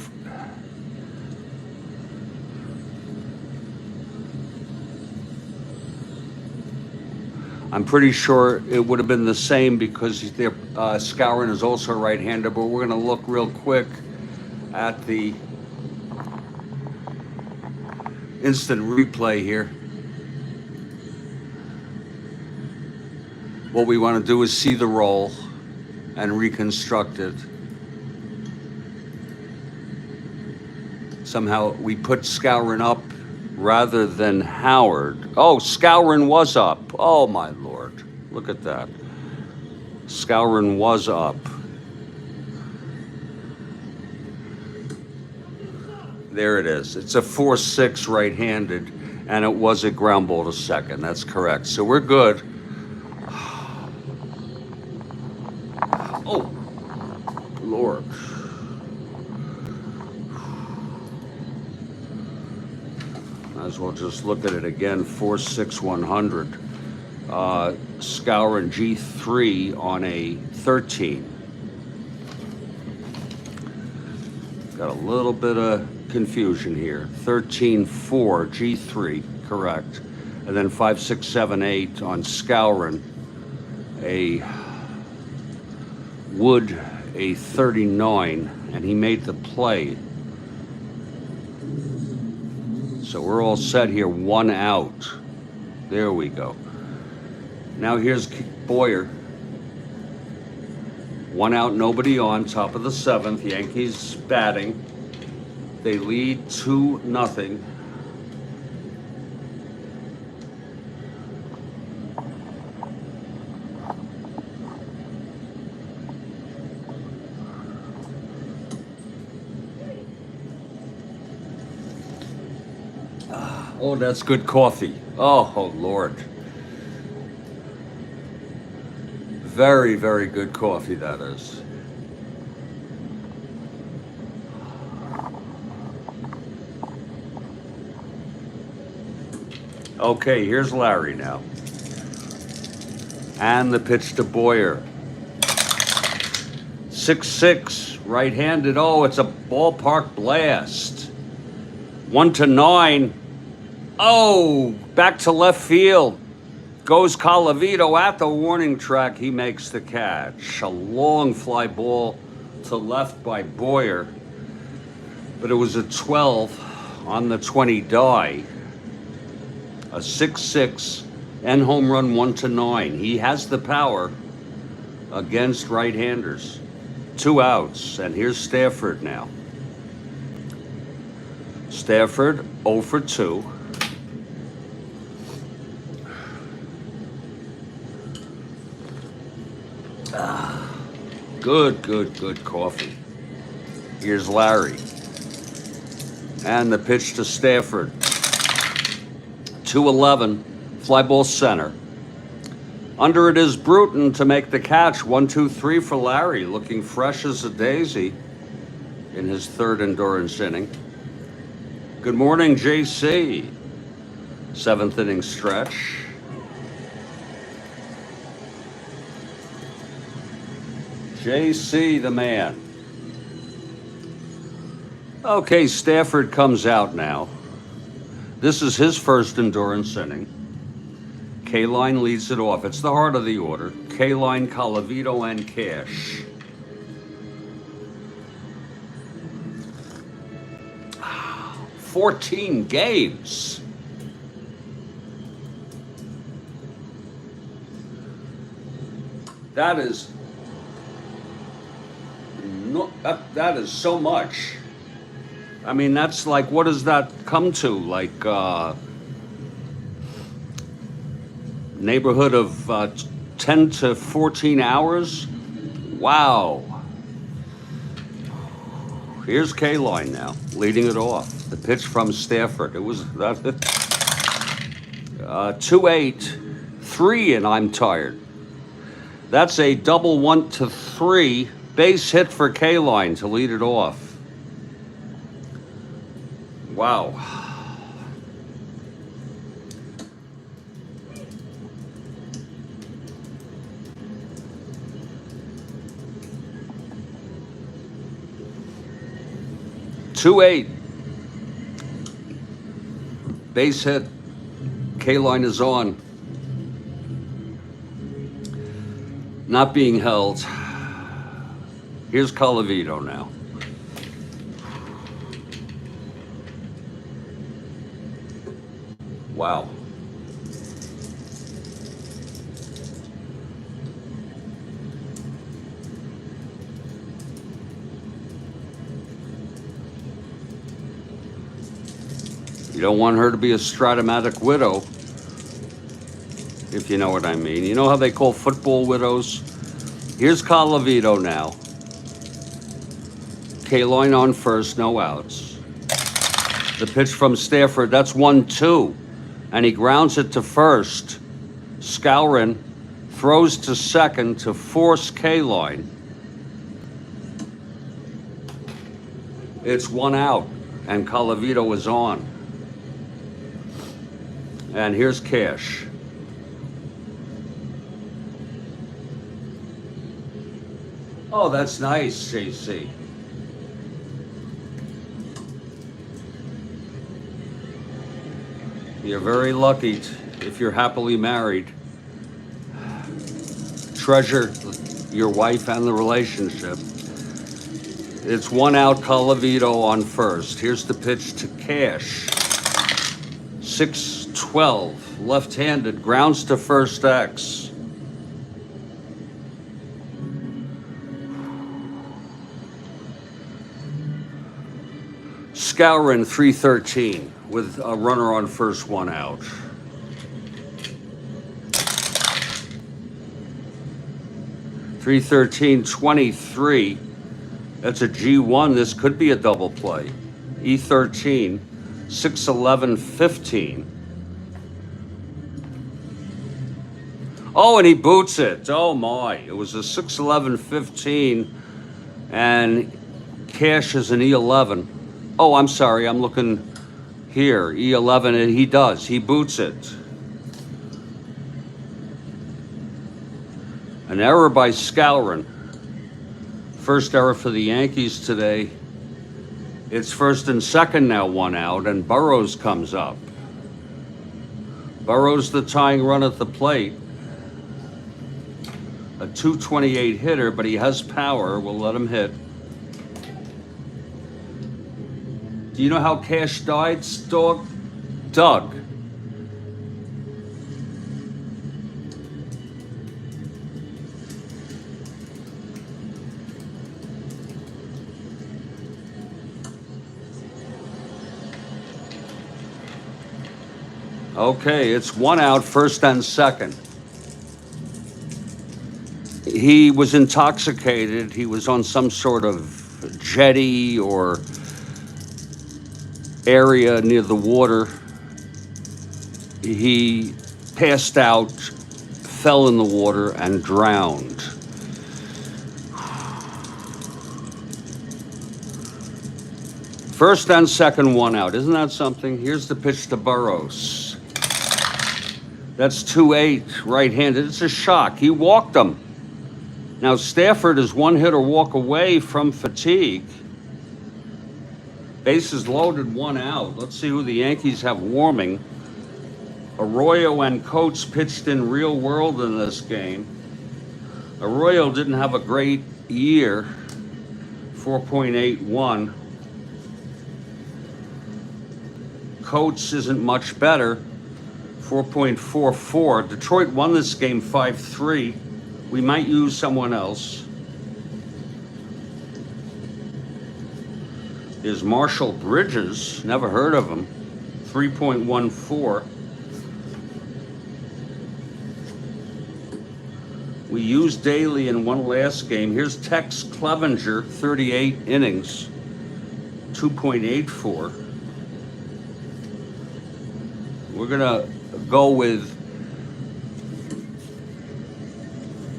I'm pretty sure it would have been the same because Skowron is also a right-hander, but we're going to look real quick at the instant replay here. What we want to do is see the roll and reconstruct it. Somehow we put Skowron up rather than Howard. Oh, Skowron was up. Oh, my Lord. Look at that. Skowron was up. There it is. It's a 4-6 right-handed, and it was a ground ball to second. That's correct. So we're good. Oh, Lord. Might as well just look at it again. 4-6 100. Skowron G3 on a 13. Got a little bit of confusion here. 13-4 G3, correct. And then 5, 6, 7, 8 on Skowron. A Wood, a 39, and he made the play. So we're all set here, 1 out. There we go. Now here's Boyer. 1 out, nobody on, top of the seventh. Yankees batting. They lead 2-0. Oh, that's good coffee. Oh, Lord. Very, very good coffee, that is. Okay, here's Lary now. And the pitch to Boyer. 6-6, right-handed. Oh, it's a ballpark blast. 1-9. Oh, back to left field. Goes Colavito at the warning track. He makes the catch. A long fly ball to left by Boyer. But it was a 12 on the 20 die. A 6-6 and home run 1-9. He has the power against right-handers. 2 outs. And here's Stafford now. Stafford 0 for 2. Good coffee. Here's Lary. And the pitch to Stafford. 2-11, fly ball center. Under it is Bruton to make the catch. 1, 2, 3 for Lary, looking fresh as a daisy in his third endurance inning. Good morning, JC. 7th inning stretch. JC, the man. Okay, Stafford comes out now. This is his first endurance inning. K-Line leads it off. It's the heart of the order. K-Line, Colavito, and Cash. Ah, 14 games. That is that is so much. I mean, that's like, what does that come to? Like neighborhood of 10 to 14 hours. Wow. Here's K-Line now, leading it off. The pitch from Stafford. It was that 2-8, 3, and I'm tired. That's a double 1-3 base hit for K-Line to lead it off. Wow. Two eight. Base hit. K-Line is on. Not being held. Here's Colavito now. Wow. You don't want her to be a Strat-O-Matic widow, if you know what I mean. You know how they call football widows? Here's Colavito now. K-Line on first, no outs. The pitch from Stafford, that's 1-2. And he grounds it to first. Skowron throws to second to force K-Line. It's 1 out, and Colavito is on. And here's Cash. Oh, that's nice, JC. You're very lucky if you're happily married. Treasure your wife and the relationship. It's 1 out, Colavito on first. Here's the pitch to Cash. 6-12, left-handed, grounds to first X. Skowron 3-13 with a runner on first, 1 out. (313-23). That's a G1. This could be a double play. E13, 6-11-15. Oh, and he boots it. Oh my! It was a 6-11-15, and Cash is an E11. Oh, I'm sorry. I'm looking here. E11, and he does. He boots it. An error by Skowron. First error for the Yankees today. It's first and second now, 1 out, and Burrows comes up. Burrows the tying run at the plate. A 228 hitter, but he has power. We'll let him hit. Do you know how Cash died, Doug? Doug. Okay, it's 1 out, first and second. He was intoxicated. He was on some sort of jetty or area near the water. He passed out, fell in the water, and drowned. First and second, 1 out. Isn't that something? Here's the pitch to Burrows. That's 2-8, right-handed. It's a shock. He walked him. Now, Stafford is 1 hit or walk away from fatigue. Bases loaded, 1 out. Let's see who the Yankees have warming. Arroyo and Coates pitched in real world in this game. Arroyo didn't have a great year, 4.81. Coates isn't much better, 4.44. Detroit won this game 5-3. We might use someone else. Is Marshall Bridges, never heard of him, 3.14. We used Daly in one last game. Here's Tex Clevenger, 38 innings, 2.84. We're gonna go with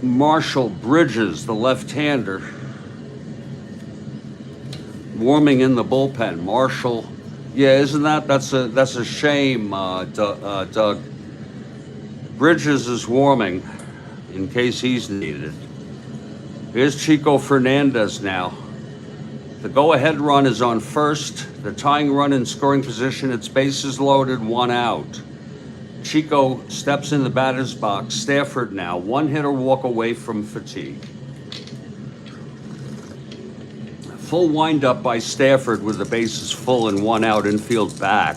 Marshall Bridges, the left-hander, warming in the bullpen. Marshall, yeah, isn't that's a shame, Doug. Bridges is warming in case he's needed. Here's Chico Fernandez now. The go-ahead run is on first. The tying run in scoring position. Its bases loaded, 1 out. Chico steps in the batter's box. Stafford now, 1 hitter walk away from fatigue. Full windup by Stafford with the bases full and 1 out, infield back.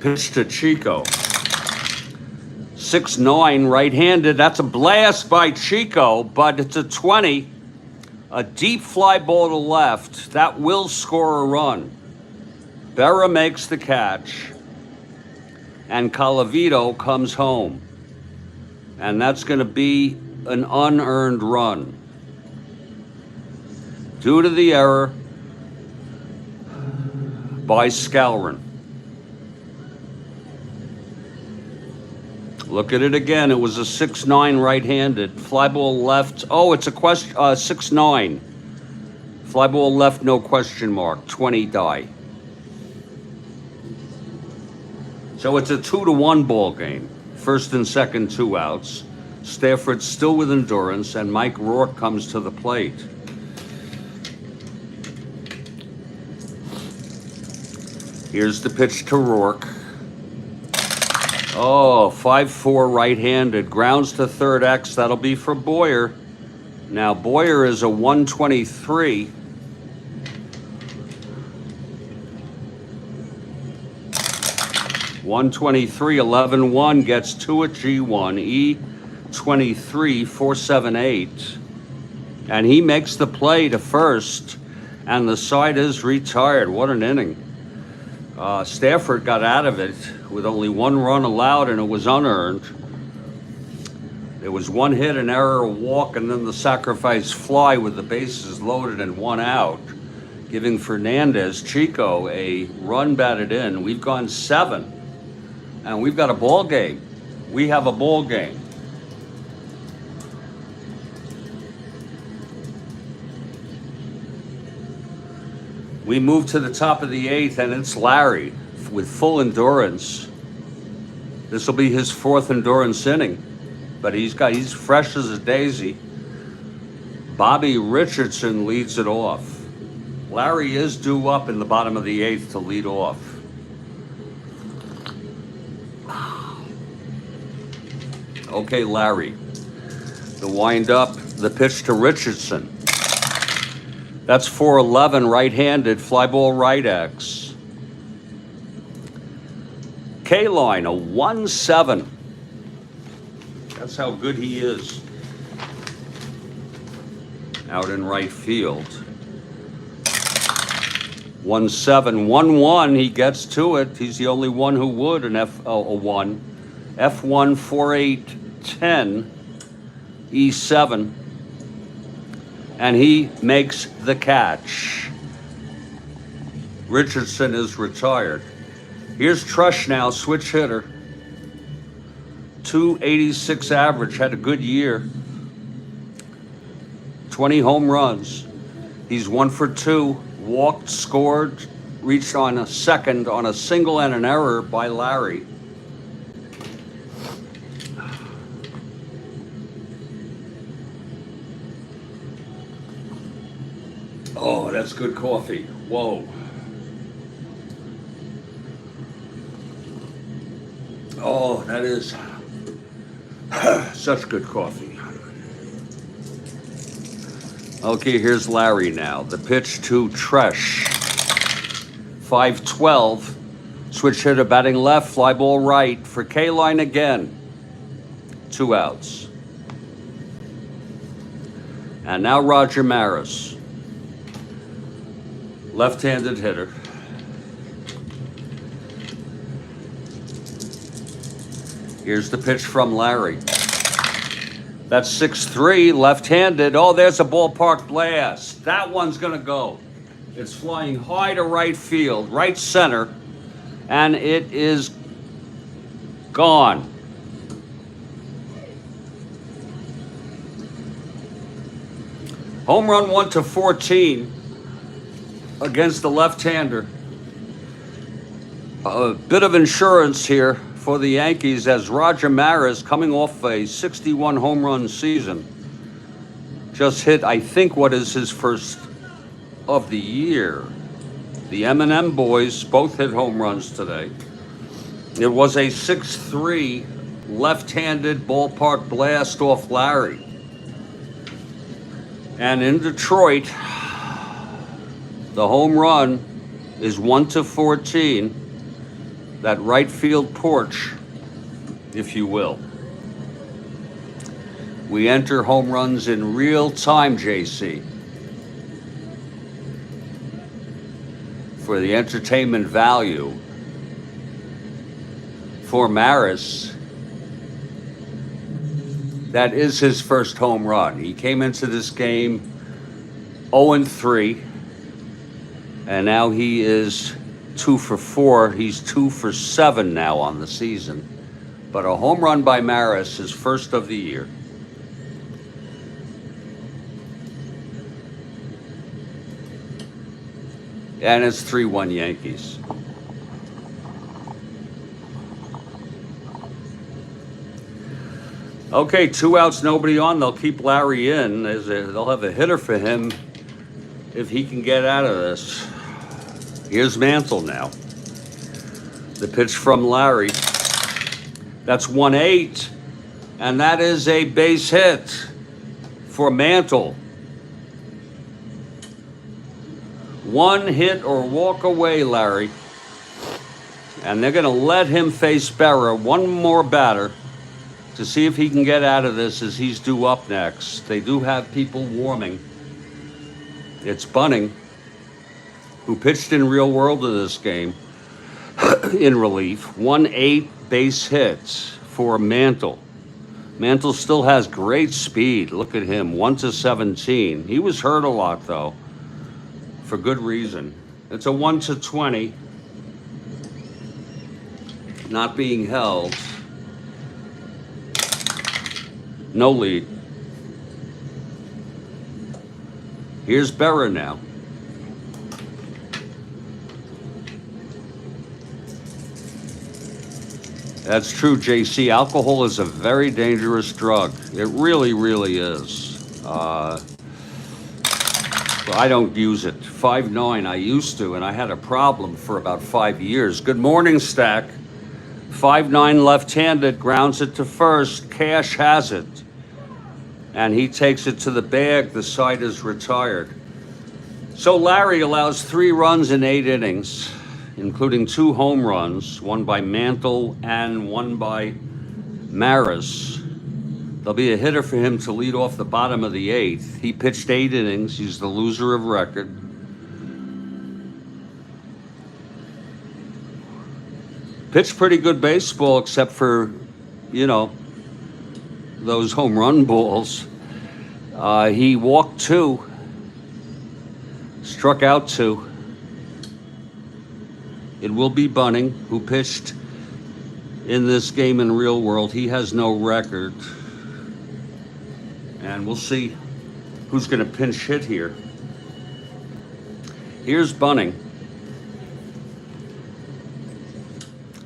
Pitch to Chico. 6'9", right-handed. That's a blast by Chico, but it's a 20. A deep fly ball to left. That will score a run. Berra makes the catch. And Colavito comes home. And that's going to be an unearned run. Due to the error by Scalran. Look at it again. It was a 6'9" right-handed. Fly ball left. Oh, it's a 6'9". Fly ball left, no question mark. 20 die. So it's a 2-1 ball game. First and second, 2 outs. Stafford still with endurance, and Mike Rourke comes to the plate. Here's the pitch to Rourke. Oh, 5'4", right-handed. Grounds to third X. That'll be for Boyer. Now, Boyer is a 123. .123, 11-1 gets to it, G1, E23, 478. And he makes the play to first, and the side is retired. What an inning. Stafford got out of it with only 1 run allowed, and it was unearned. There was 1 hit, an error, a walk, and then the sacrifice fly with the bases loaded and 1 out, giving Fernandez, Chico, a run batted in. We've gone 7, and we've got a ball game. We have a ball game. We move to the top of the 8th, and it's Lary with full endurance. This will be his 4th endurance inning, but he's fresh as a daisy. Bobby Richardson leads it off. Lary is due up in the bottom of the 8th to lead off. Okay, Lary. The wind up, the pitch to Richardson. That's 4'11", right-handed, fly ball right X. K-line, a 1-7. That's how good he is. Out in right field. 1-7, 1-1, he gets to it. He's the only one who would, an F1. F1, 4-8-10, E7. And he makes the catch. Richardson is retired. Here's Trush now, switch hitter. 286 average, had a good year. 20 home runs. He's 1 for 2, walked, scored, reached on a second on a single and an error by Lary. Oh, that's good coffee. Whoa. Oh, that is such good coffee. Okay, here's Lary now. The pitch to Tresh. 5-12. Switch hitter batting left, fly ball right for K-line again. 2 outs. And now Roger Maris. Left-handed hitter. Here's the pitch from Lary. That's 6-3, left-handed. Oh, there's a ballpark blast. That one's going to go. It's flying high to right field, right center, and it is gone. Home run 1-14 against the left-hander. A bit of insurance here for the Yankees as Roger Maris, coming off a 61 home run season, just hit, I think, what is his first of the year. The M&M boys both hit home runs today. It was a 6-3 left-handed ballpark blast off Lary. And in Detroit, the home run is 1-14. That right field porch, if you will. We enter home runs in real time, JC. For the entertainment value for Maris, that is his first home run. He came into this game 0-3, and now he is 2 for 4. He's 2 for 7 now on the season. But a home run by Maris, his first of the year. And it's 3-1 Yankees. Okay, 2 outs, nobody on. They'll keep Lary in. They'll have a hitter for him if he can get out of this. Here's Mantle now. The pitch from Lary. That's 1-8. And that is a base hit for Mantle. 1 hit or walk away, Lary. And they're going to let him face Berra, one more batter, to see if he can get out of this as he's due up next. They do have people warming. It's Bunning, who pitched in real world in this game, in relief. 1-8 base hits for Mantle. Mantle still has great speed. Look at him, 1-17. He was hurt a lot, though, for good reason. It's a 1-20. Not being held. No lead. Here's Berra now. That's true, JC. Alcohol is a very dangerous drug. It really, really is. I don't use it. 5'9", I used to, and I had a problem for about 5 years. Good morning, Stack. 5'9", left-handed, grounds it to first. Cash has it. And he takes it to the bag. The side is retired. So Lary allows 3 runs in 8 innings, including 2 home runs, one by Mantle and one by Maris. There'll be a hitter for him to lead off the bottom of the 8th. He pitched 8 innings. He's the loser of record. Pitched pretty good baseball, except for, those home run balls. He walked 2, struck out 2. It will be Bunning, who pitched in this game in real world. He has no record. And we'll see who's going to pinch hit here. Here's Bunning.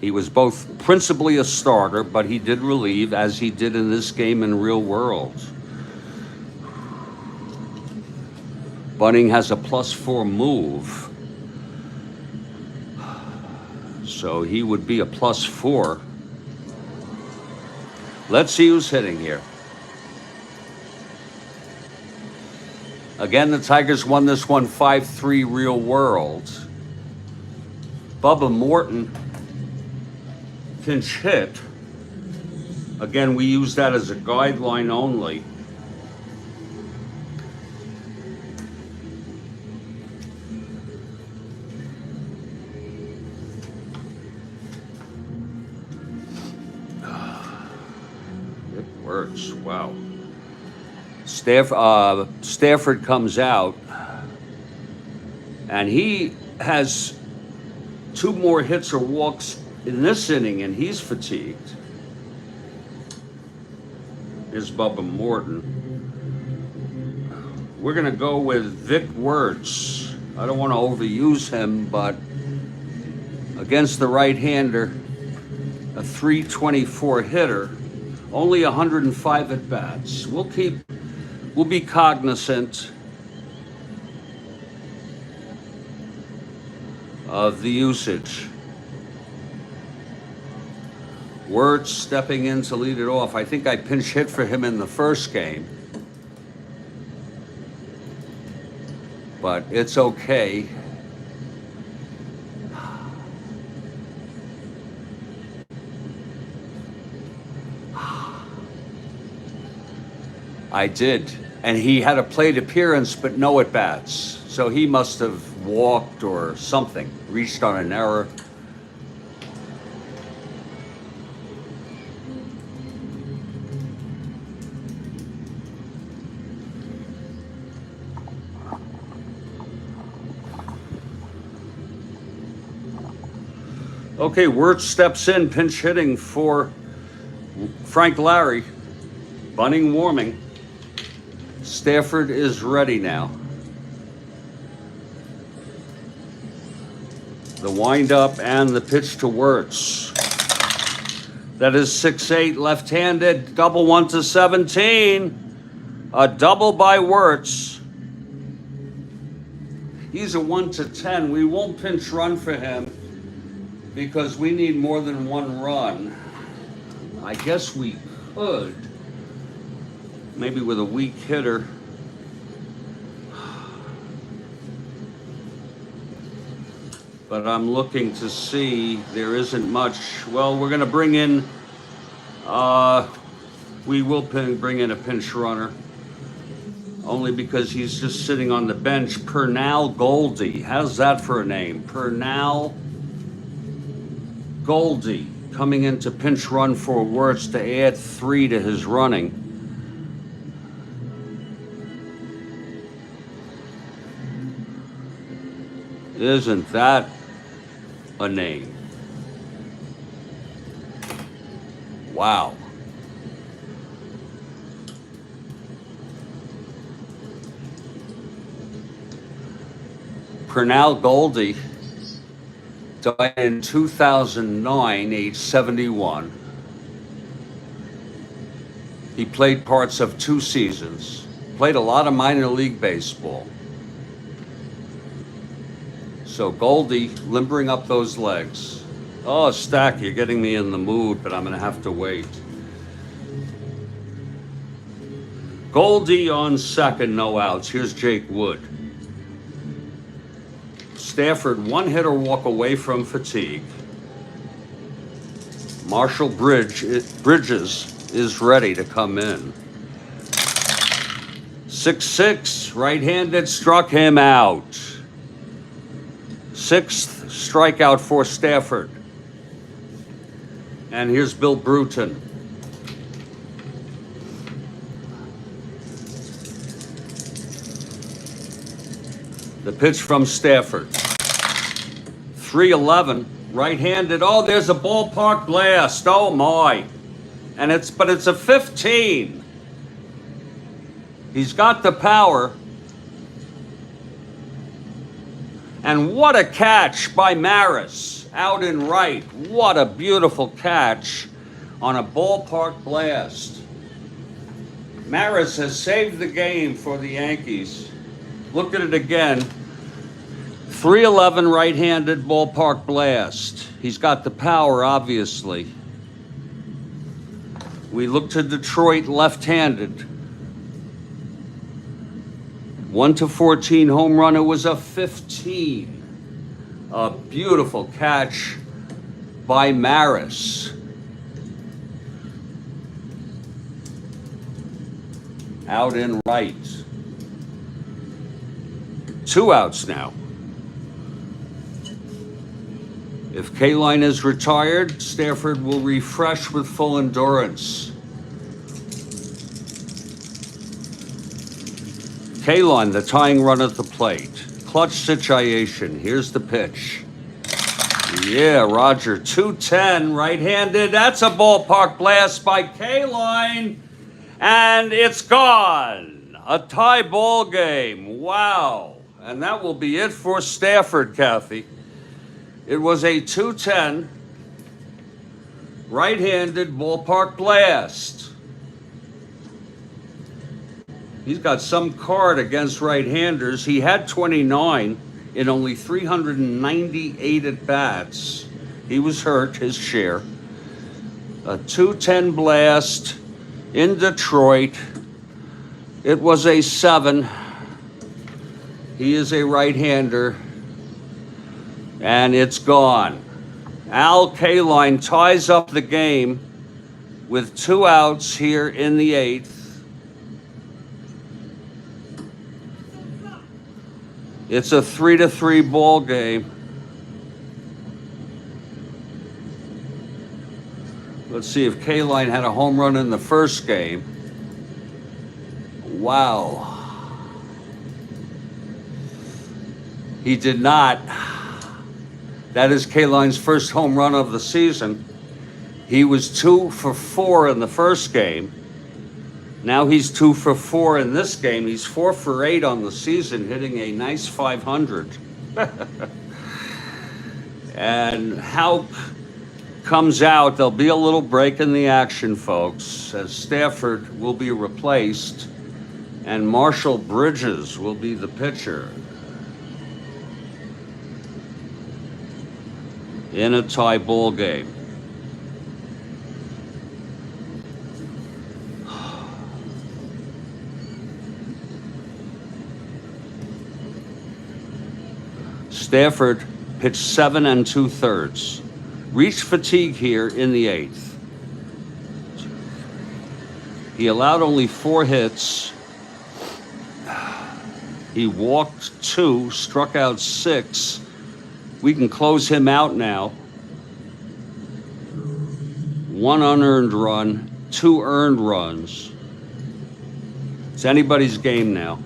He was both principally a starter, but he did relieve, as he did in this game in real world. Bunning has a +4 move. So he would be a +4. Let's see who's hitting here. Again, the Tigers won this one 5-3 real world. Bubba Morton pinch hit. Again, we use that as a guideline only. It works. Wow. Stafford comes out, and he has 2 more hits or walks in this inning, and he's fatigued. Here's Bubba Morton. We're going to go with Vic Wertz. I don't want to overuse him, but against the right-hander, a .324 hitter, only 105 at-bats. We'll be cognizant of the usage. Wertz stepping in to lead it off. I think I pinch hit for him in the first game, but it's okay. I did, and he had a plate appearance but no at-bats, so he must have walked or something, reached on an error. Okay, Wertz steps in, pinch hitting for Frank Lary. Bunning warming. Stafford is ready now. The windup and the pitch to Wertz. That is 6-8, left-handed, double 1 to 17. A double by Wertz. He's a 1 to 10. We won't pinch run for him because we need more than 1 run. I guess we could, maybe with a weak hitter. But I'm looking to see, there isn't much. Well, we're going to bring in, we will bring in a pinch runner, only because he's just sitting on the bench. Pernell Goldie, how's that for a name? Pernell Goldie coming in to pinch run for Wertz to add 3 to his running. Isn't that a name? Wow. Pernell Goldie died in 2009, age 71. He played parts of 2 seasons, played a lot of minor league baseball. So Goldie limbering up those legs. Oh, Stack, you're getting me in the mood, but I'm going to have to wait. Goldie on second, no outs. Here's Jake Wood. Stafford, 1 hit or walk away from fatigue. Marshall Bridges is ready to come in. 6-6, right-handed, struck him out. 6th strikeout for Stafford. And here's Bill Bruton. The pitch from Stafford. 3-11, right-handed. Oh, there's a ballpark blast. Oh my. But it's a 15. He's got the power. And what a catch by Maris out in right. What a beautiful catch on a ballpark blast. Maris has saved the game for the Yankees. Look at it again. 3-11 right-handed ballpark blast. He's got the power, obviously. We look to Detroit left-handed. 1 to 14 home run. It was a 15. A beautiful catch by Maris. Out in right. 2 outs now. If K-Line is retired, Stafford will refresh with full endurance. Kalon, the tying run at the plate. Clutch situation. Here's the pitch. Yeah, Roger. 210, right-handed. That's a ballpark blast by Kalon. And it's gone. A tie ball game. Wow. And that will be it for Stafford, Kathy. It was a 210 right-handed ballpark blast. He's got some card against right-handers. He had 29 in only 398 at-bats. He was hurt, his share. A 210 blast in Detroit. It was a 7. He is a right-hander. And it's gone. Al Kaline ties up the game with 2 outs here in the 8th. It's a 3-3 ball game. Let's see if Kaline had a home run in the first game. Wow. He did not. That is Kaline's first home run of the season. He was 2 for 4 in the first game. Now he's 2 for 4 in this game. He's 4 for 8 on the season, hitting a nice 500. And Houck comes out. There'll be a little break in the action, folks, as Stafford will be replaced and Marshall Bridges will be the pitcher in a tie ball game. Stafford pitched 7 2/3. Reached fatigue here in the 8th. He allowed only 4 hits. He walked 2, struck out 6. We can close him out now. 1 unearned run, 2 earned runs. It's anybody's game now.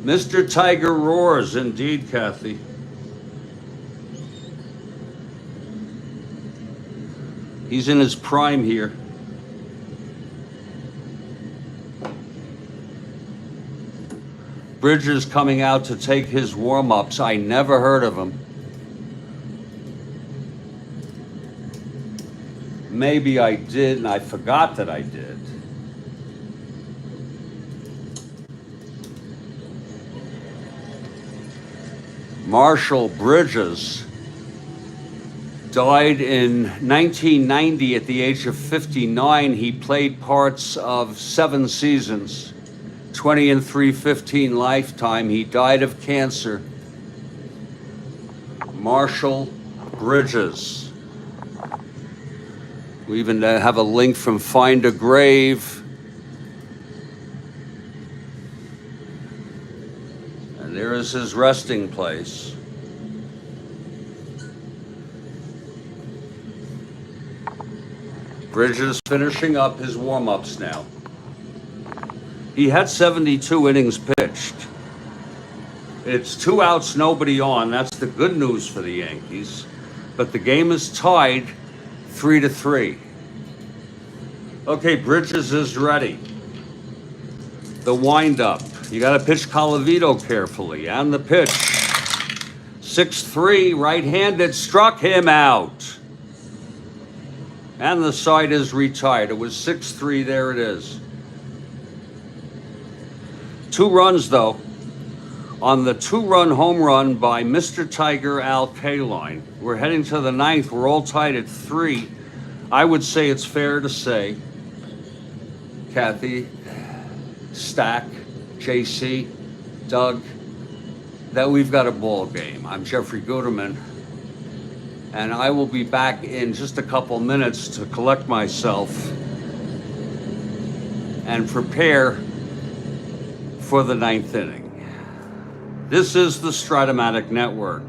Mr. Tiger roars, indeed, Kathy. He's in his prime here. Bridges coming out to take his warm-ups. I never heard of him. Maybe I did, and I forgot that I did. Marshall Bridges died in 1990 at the age of 59. He played parts of 7 seasons, 20 315 lifetime. He died of cancer. Marshall Bridges. We even have a link from Find a Grave. And there is his resting place. Bridges finishing up his warm-ups now. He had 72 innings pitched. It's 2 outs, nobody on. That's the good news for the Yankees. But the game is tied 3-3. Okay, Bridges is ready. The windup. You got to pitch Colavito carefully. And the pitch. 6-3, right-handed, struck him out. And the side is retired. It was 6-3. There it is. 2 runs, though, on the 2-run home run by Mr. Tiger Al Kaline. We're heading to the 9th. We're all tied at 3. I would say it's fair to say, Kathy, Stack, JC, Doug, that we've got a ball game. I'm Jeffrey Guterman, and I will be back in just a couple minutes to collect myself and prepare for the 9th inning. This is the Strat-O-Matic Network.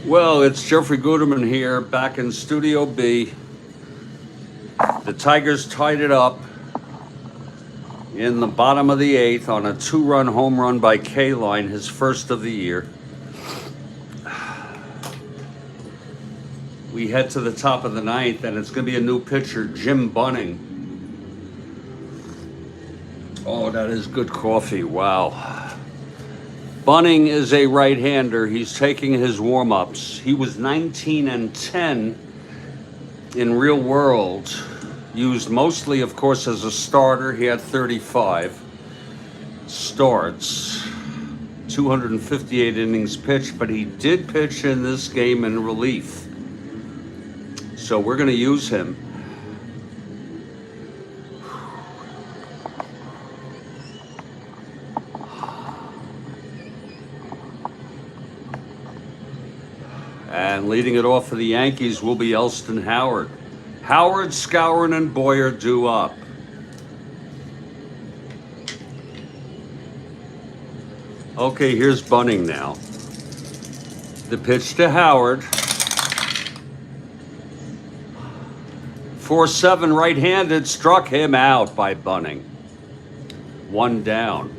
Well, it's Jeffrey Guterman here, back in Studio B. The Tigers tied it up in the bottom of the eighth on a 2-run home run by K-Line, his first of the year. We head to the top of the ninth, and it's going to be a new pitcher, Jim Bunning. Oh, that is good coffee. Wow. Bunning is a right-hander. He's taking his warm-ups. He was 19-10 in real world. Used mostly, of course, as a starter. He had 35 starts, 258 innings pitched, but he did pitch in this game in relief. So we're going to use him. And leading it off for the Yankees will be Elston Howard. Howard, Skowron, and Boyer due up. Okay, here's Bunning now. The pitch to Howard. 4-7 right-handed, struck him out by Bunning. 1 down.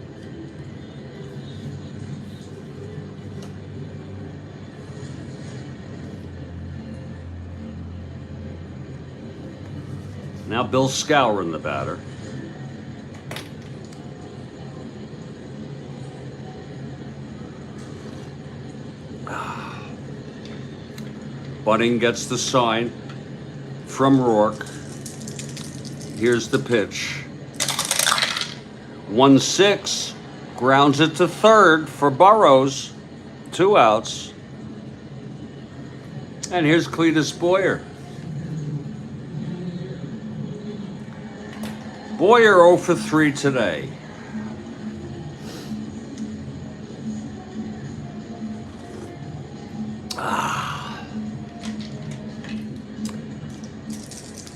Now Bill Skowron, the batter. Bunning gets the sign from Rourke. Here's the pitch. 1-6, grounds it to third for Burrows. 2 outs. And here's Cletus Boyer. Boyer 0 for 3 today.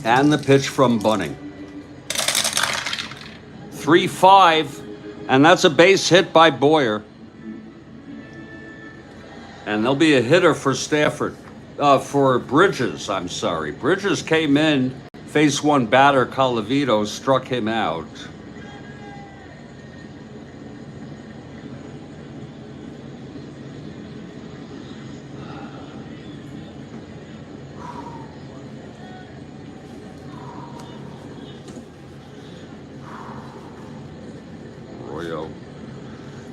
And the pitch from Bunning. 3-5, and that's a base hit by Boyer. And there'll be a hitter for Stafford, for Bridges, I'm sorry. Bridges came in, faced one batter, Colavito, struck him out.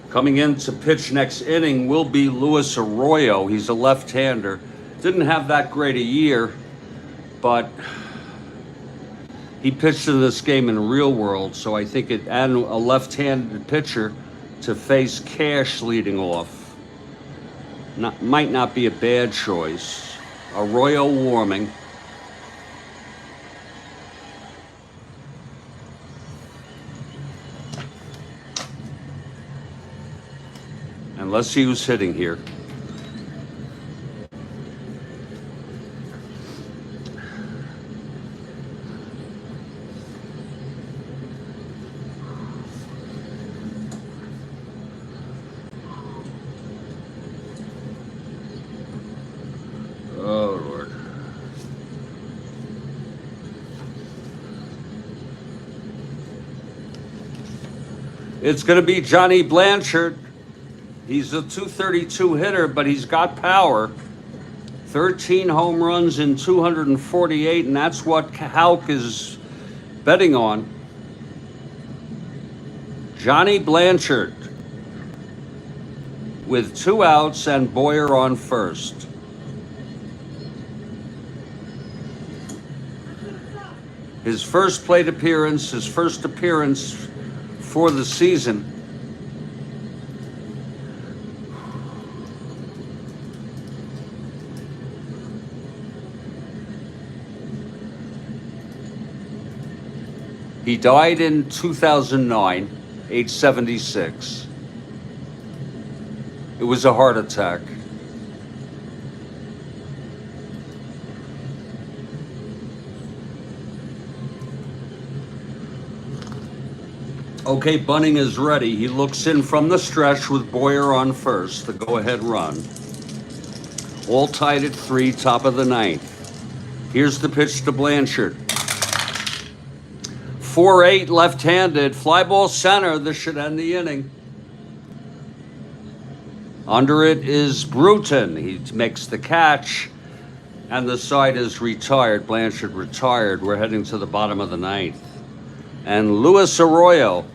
Coming in to pitch next inning will be Luis Arroyo. He's a left-hander. Didn't have that great a year, but he pitched in this game in real world, so I think it, and a left-handed pitcher to face Cash leading off. Might not be a bad choice. Arroyo warming. And let's see who's hitting here. Oh, Lord. It's going to be Johnny Blanchard. He's a .232 hitter, but he's got power. 13 home runs in 248, and that's what Hauk is betting on. Johnny Blanchard with 2 outs and Boyer on first. His first plate appearance, his first appearance for the season. He died in 2009, age 76. It was a heart attack. Okay, Bunning is ready. He looks in from the stretch with Boyer on first, the go-ahead run. All tied at 3, top of the 9th. Here's the pitch to Blanchard. 4-8 left-handed, fly ball center. This should end the inning. Under it is Bruton. He makes the catch, and the side is retired. Blanchard retired. We're heading to the bottom of the 9th. And Luis Arroyo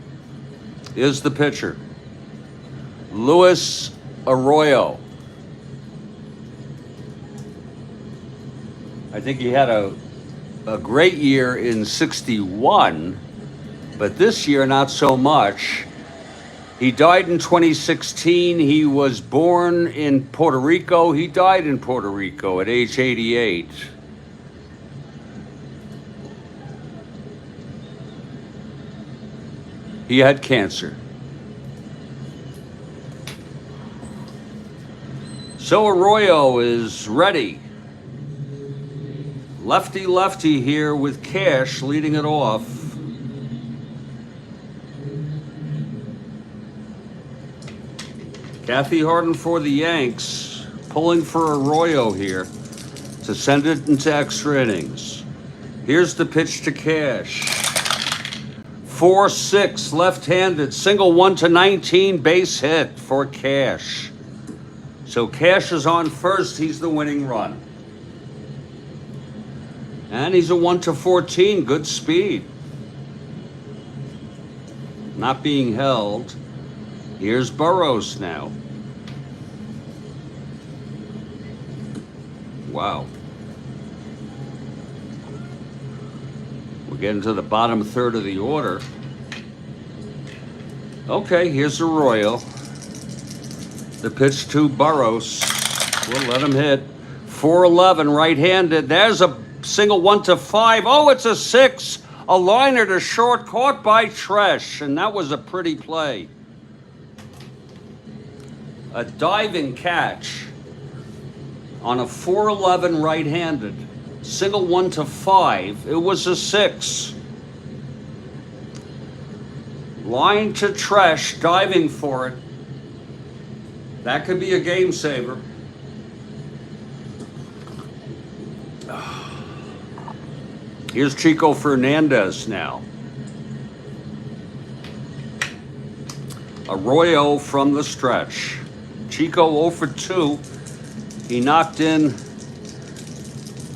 is the pitcher. Luis Arroyo. I think he had a great year in 61, but this year not so much. He died in 2016. He was born in Puerto Rico. He died in Puerto Rico at age 88. He had cancer. So Arroyo is ready. Lefty here with Cash leading it off. Kathy Harden for the Yanks, pulling for Arroyo here to send it into extra innings. Here's the pitch to Cash. 4-6 left-handed, single 1-19 base hit for Cash. So Cash is on first. He's the winning run. And he's a 1-14, good speed. Not being held. Here's Burrows now. Wow. We're getting to the bottom third of the order. Okay, here's Arroyo. The pitch to Burrows. We'll let him hit. 4-11 right-handed. There's a single 1-5. Oh, it's a 6. A liner to short, caught by Tresh, and that was a pretty play. A diving catch on a 4-11 right-handed. Single 1-5. It was a 6. Line to Tresh, diving for it. That could be a game saver. Here's Chico Fernandez now. Arroyo from the stretch. Chico 0 for 2. He knocked in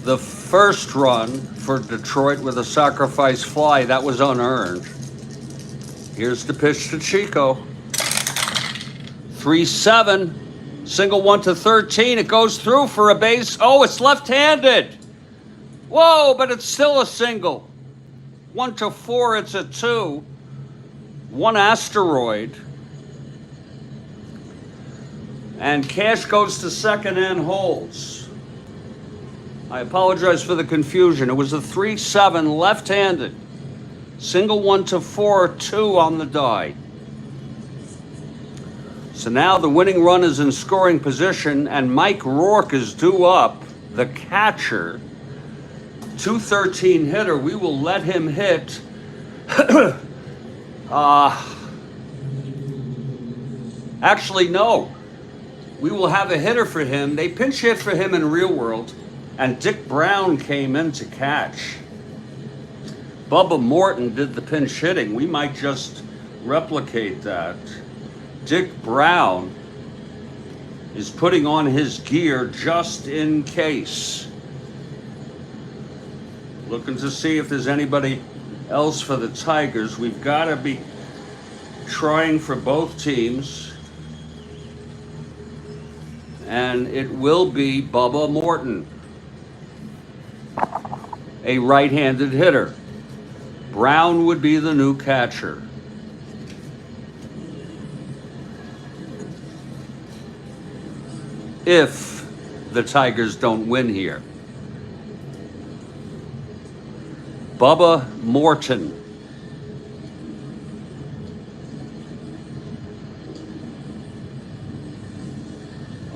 the first run for Detroit with a sacrifice fly. That was unearned. Here's the pitch to Chico. 3-7. Single 1-13. It goes through for a base. Oh, it's left-handed. Whoa, but it's still a single. 1-4, it's a 2. 1 asteroid. And Cash goes to second and holds. I apologize for the confusion. It was a 3-7 left-handed. Single 1-4, 2 on the die. So now the winning run is in scoring position, and Mike Rourke is due up, the catcher. 213 hitter. We will let him hit. Actually, no. We will have a hitter for him. They pinch hit for him in Real World, and Dick Brown came in to catch. Bubba Morton did the pinch hitting. We might just replicate that. Dick Brown is putting on his gear just in case. Looking to see if there's anybody else for the Tigers. We've got to be trying for both teams. And it will be Bubba Morton, a right-handed hitter. Brown would be the new catcher. If the Tigers don't win here. Bubba Morton.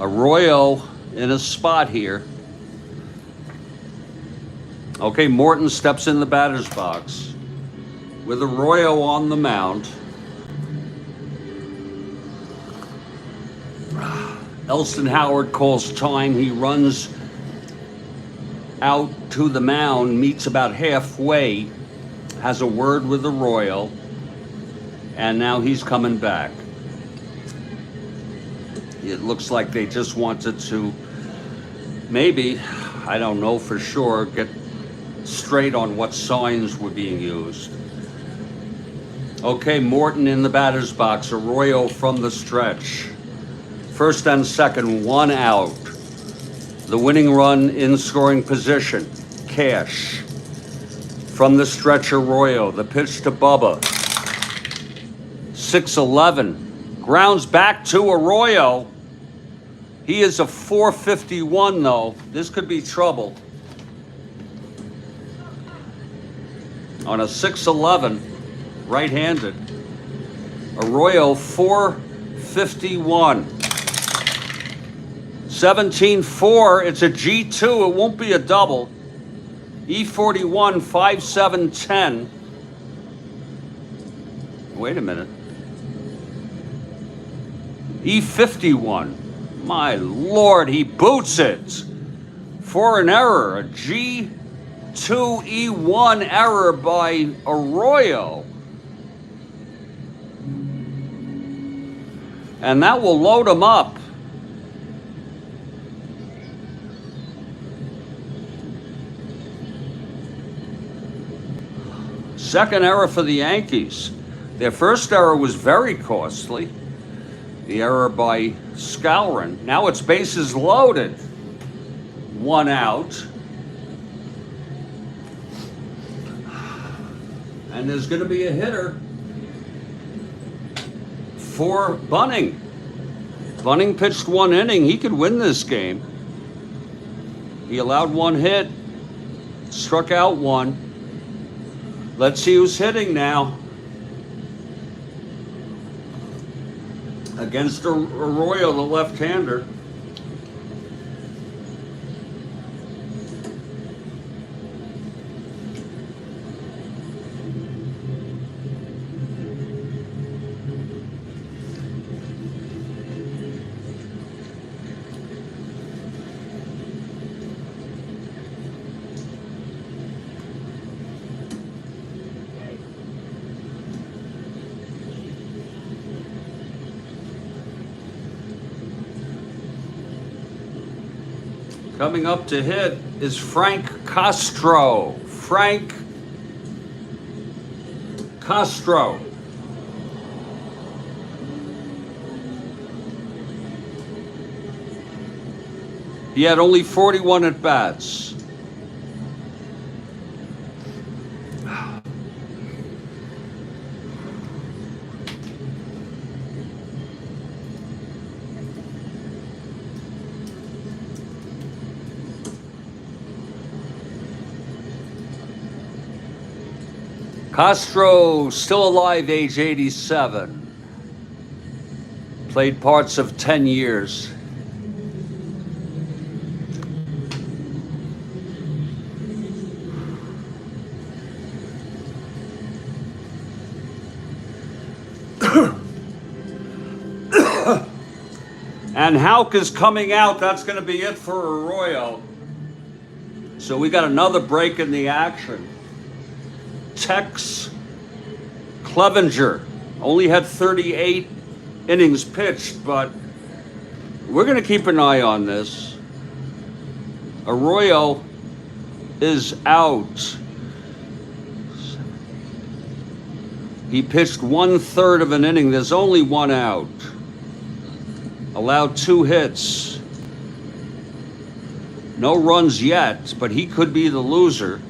Arroyo in a spot here. Okay, Morton steps in the batter's box with Arroyo on the mound. Elston Howard calls time. He runs out to the mound, meets about halfway, has a word with Arroyo, and now he's coming back. It looks like they just wanted to, maybe, I don't know for sure, get straight on what signs were being used. Okay, Morton in the batter's box, Arroyo from the stretch. First and second, 1 out. The winning run in scoring position, Cash. From the stretch, Arroyo, the pitch to Bubba. 6-11, grounds back to Arroyo. He is a 451 though. This could be trouble. On a 6-11, right-handed. Arroyo 451. 17-4, it's a G2, it won't be a double. E41, 5-7-10. Wait a minute. E51, my Lord, he boots it. For an error, a G2E1 error by Arroyo. And that will load him up. Second error for the Yankees. Their first error was very costly. The error by Skowron. Now it's bases loaded. 1 out. And there's going to be a hitter for Bunning. Bunning pitched 1 inning. He could win this game. He allowed 1 hit, struck out 1. Let's see who's hitting now. Against Arroyo, the left-hander. Coming up to hit is Frank Castro. Frank Castro. He had only 41 at-bats. Castro, still alive, age 87. Played parts of 10 years. And Houck is coming out. That's going to be it for Arroyo. So we got another break in the action. Tex Clevenger only had 38 innings pitched, but we're going to keep an eye on this. Arroyo is out. He pitched 1/3 of an inning. There's only 1 out. Allowed 2 hits. No runs yet, but he could be the loser.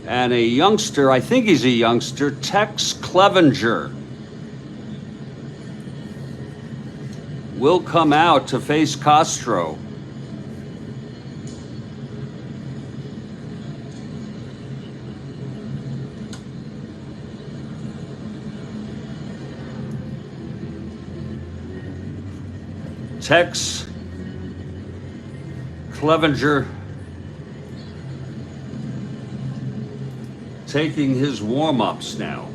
And a youngster, I think he's a youngster, Tex Clevenger, will come out to face Castro. Tex Clevenger taking his warm-ups now.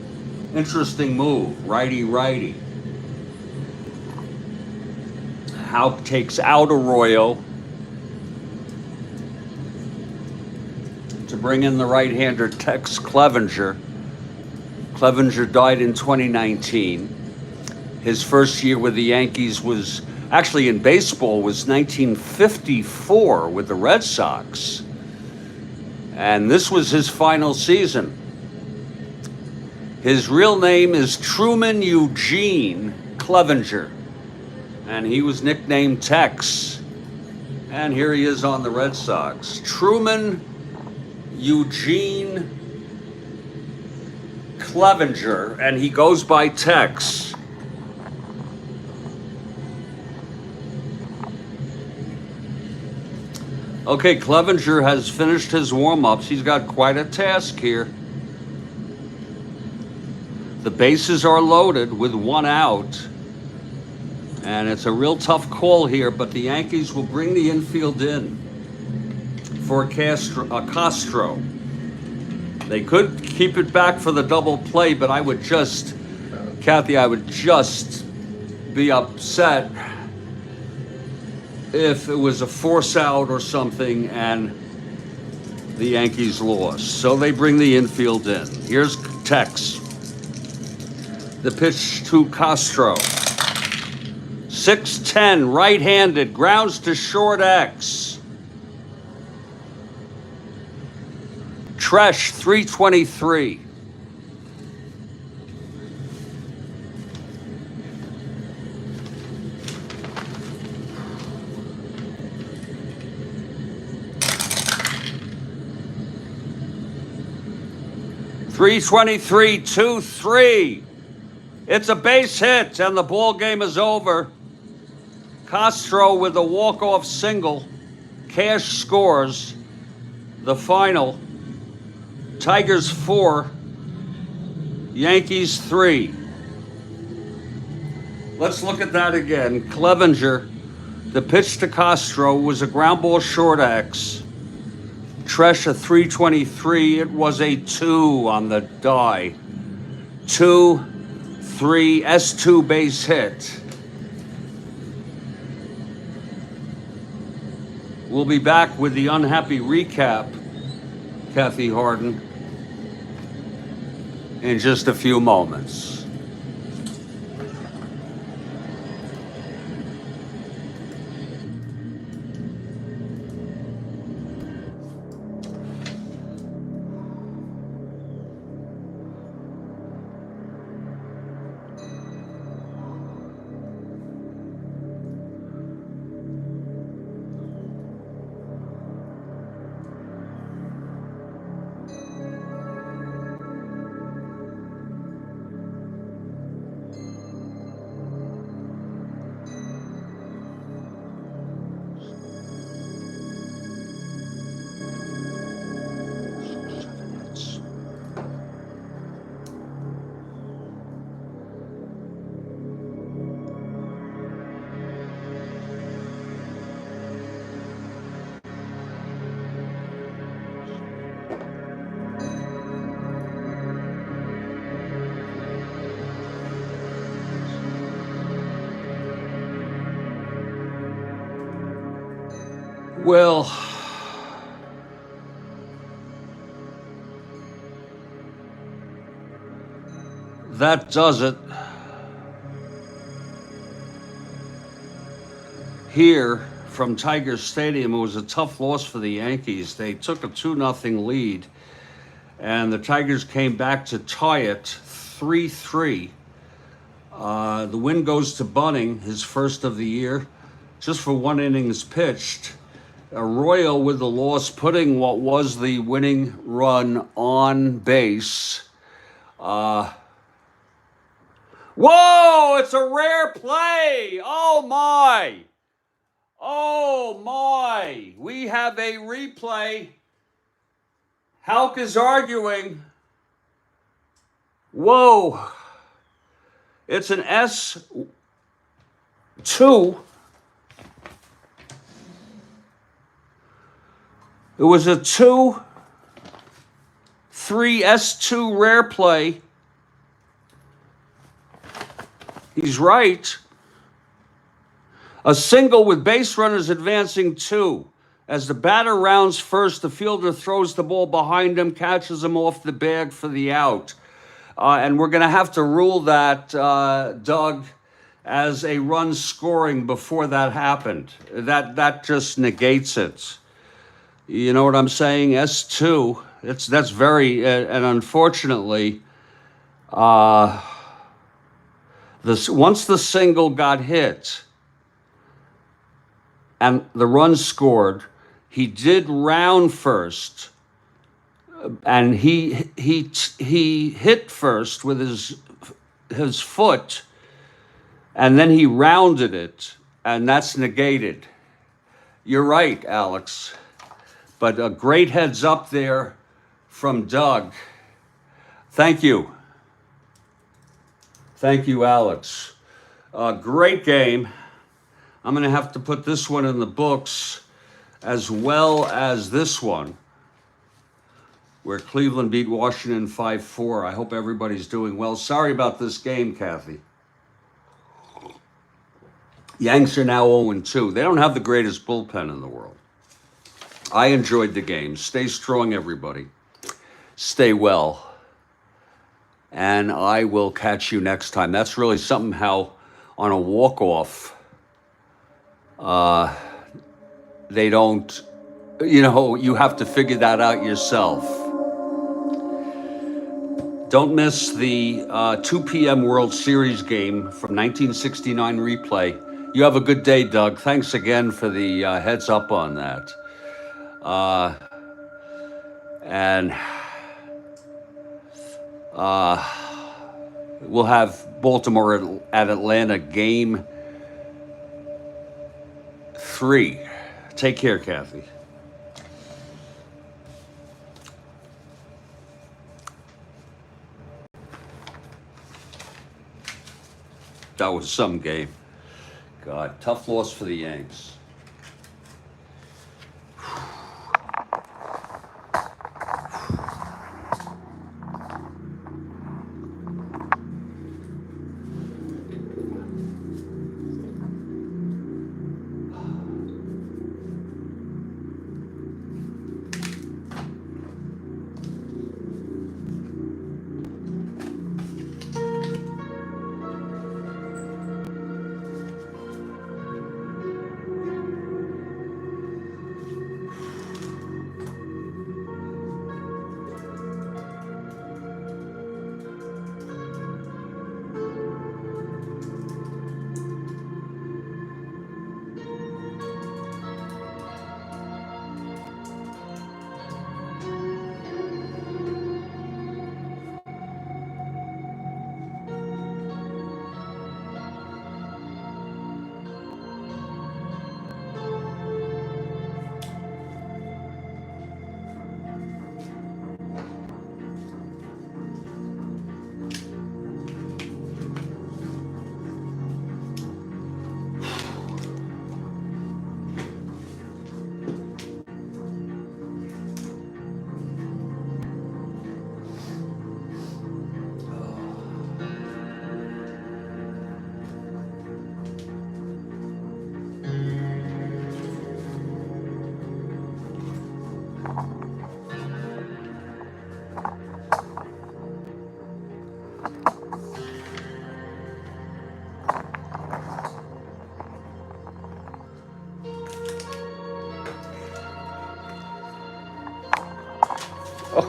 Interesting move, righty-righty. Houck takes out Arroyo to bring in the right-hander Tex Clevenger. Clevenger died in 2019. His first year with the Yankees was, actually in baseball, was 1954 with the Red Sox. And this was his final season. His real name is Truman Eugene Clevenger, and he was nicknamed Tex. And here he is on the Red Sox. Truman Eugene Clevenger, and he goes by Tex. Okay, Clevenger has finished his warm-ups. He's got quite a task here. The bases are loaded with one out. And it's a real tough call here, but the Yankees will bring the infield in for Castro. They could keep it back for the double play, but I would just, Kathy, I would just be upset if it was a force out or something and the Yankees lost. So they bring the infield in. Here's Tex. The pitch to Castro. 6-10, right-handed, grounds to short X. Tresh, 323. .323, 2-3. It's a base hit, and the ball game is over. Castro with a walk-off single. Cash scores the final. Tigers 4, Yankees 3. Let's look at that again. Clevenger, the pitch to Castro was a ground ball short X. Tresh a 323. It was a 2 on the die. 2-3 S2 base hit. We'll be back with the unhappy recap, Kathy Harden, in just a few moments. Well, that does it. Here from Tiger Stadium, it was a tough loss for the Yankees. They took a 2-0 lead, and the Tigers came back to tie it 3-3. The win goes to Bunning, his first of the year, just for 1 innings pitched. Arroyo with the loss, putting what was the winning run on base. Whoa, it's a rare play. Oh my. Oh my. We have a replay. Halk is arguing. Whoa. It's an S2. It was a 2-3 S2 rare play. He's right. A single with base runners advancing 2. As the batter rounds first, the fielder throws the ball behind him, catches him off the bag for the out. And we're going to have to rule that, Doug, as a run scoring before that happened. That just negates it. You know what I'm saying? S2. That's very, and unfortunately, once the single got hit and the run scored, he did round first, and he hit first with his foot, and then he rounded it, and that's negated. You're right, Alex. But a great heads up there from Doug. Thank you. Thank you, Alex. Great game. I'm going to have to put this one in the books as well as this one, where Cleveland beat Washington 5-4. I hope everybody's doing well. Sorry about this game, Kathy. Yanks are now 0-2. They don't have the greatest bullpen in the world. I enjoyed the game. Stay strong, everybody. Stay well. And I will catch you next time. That's really something how on a walk-off, they don't, you have to figure that out yourself. Don't miss the 2 p.m. World Series game from 1969 replay. You have a good day, Doug. Thanks again for the heads up on that. And we'll have Baltimore at Atlanta game 3. Take care, Kathy. That was some game. God, tough loss for the Yanks.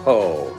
Oh.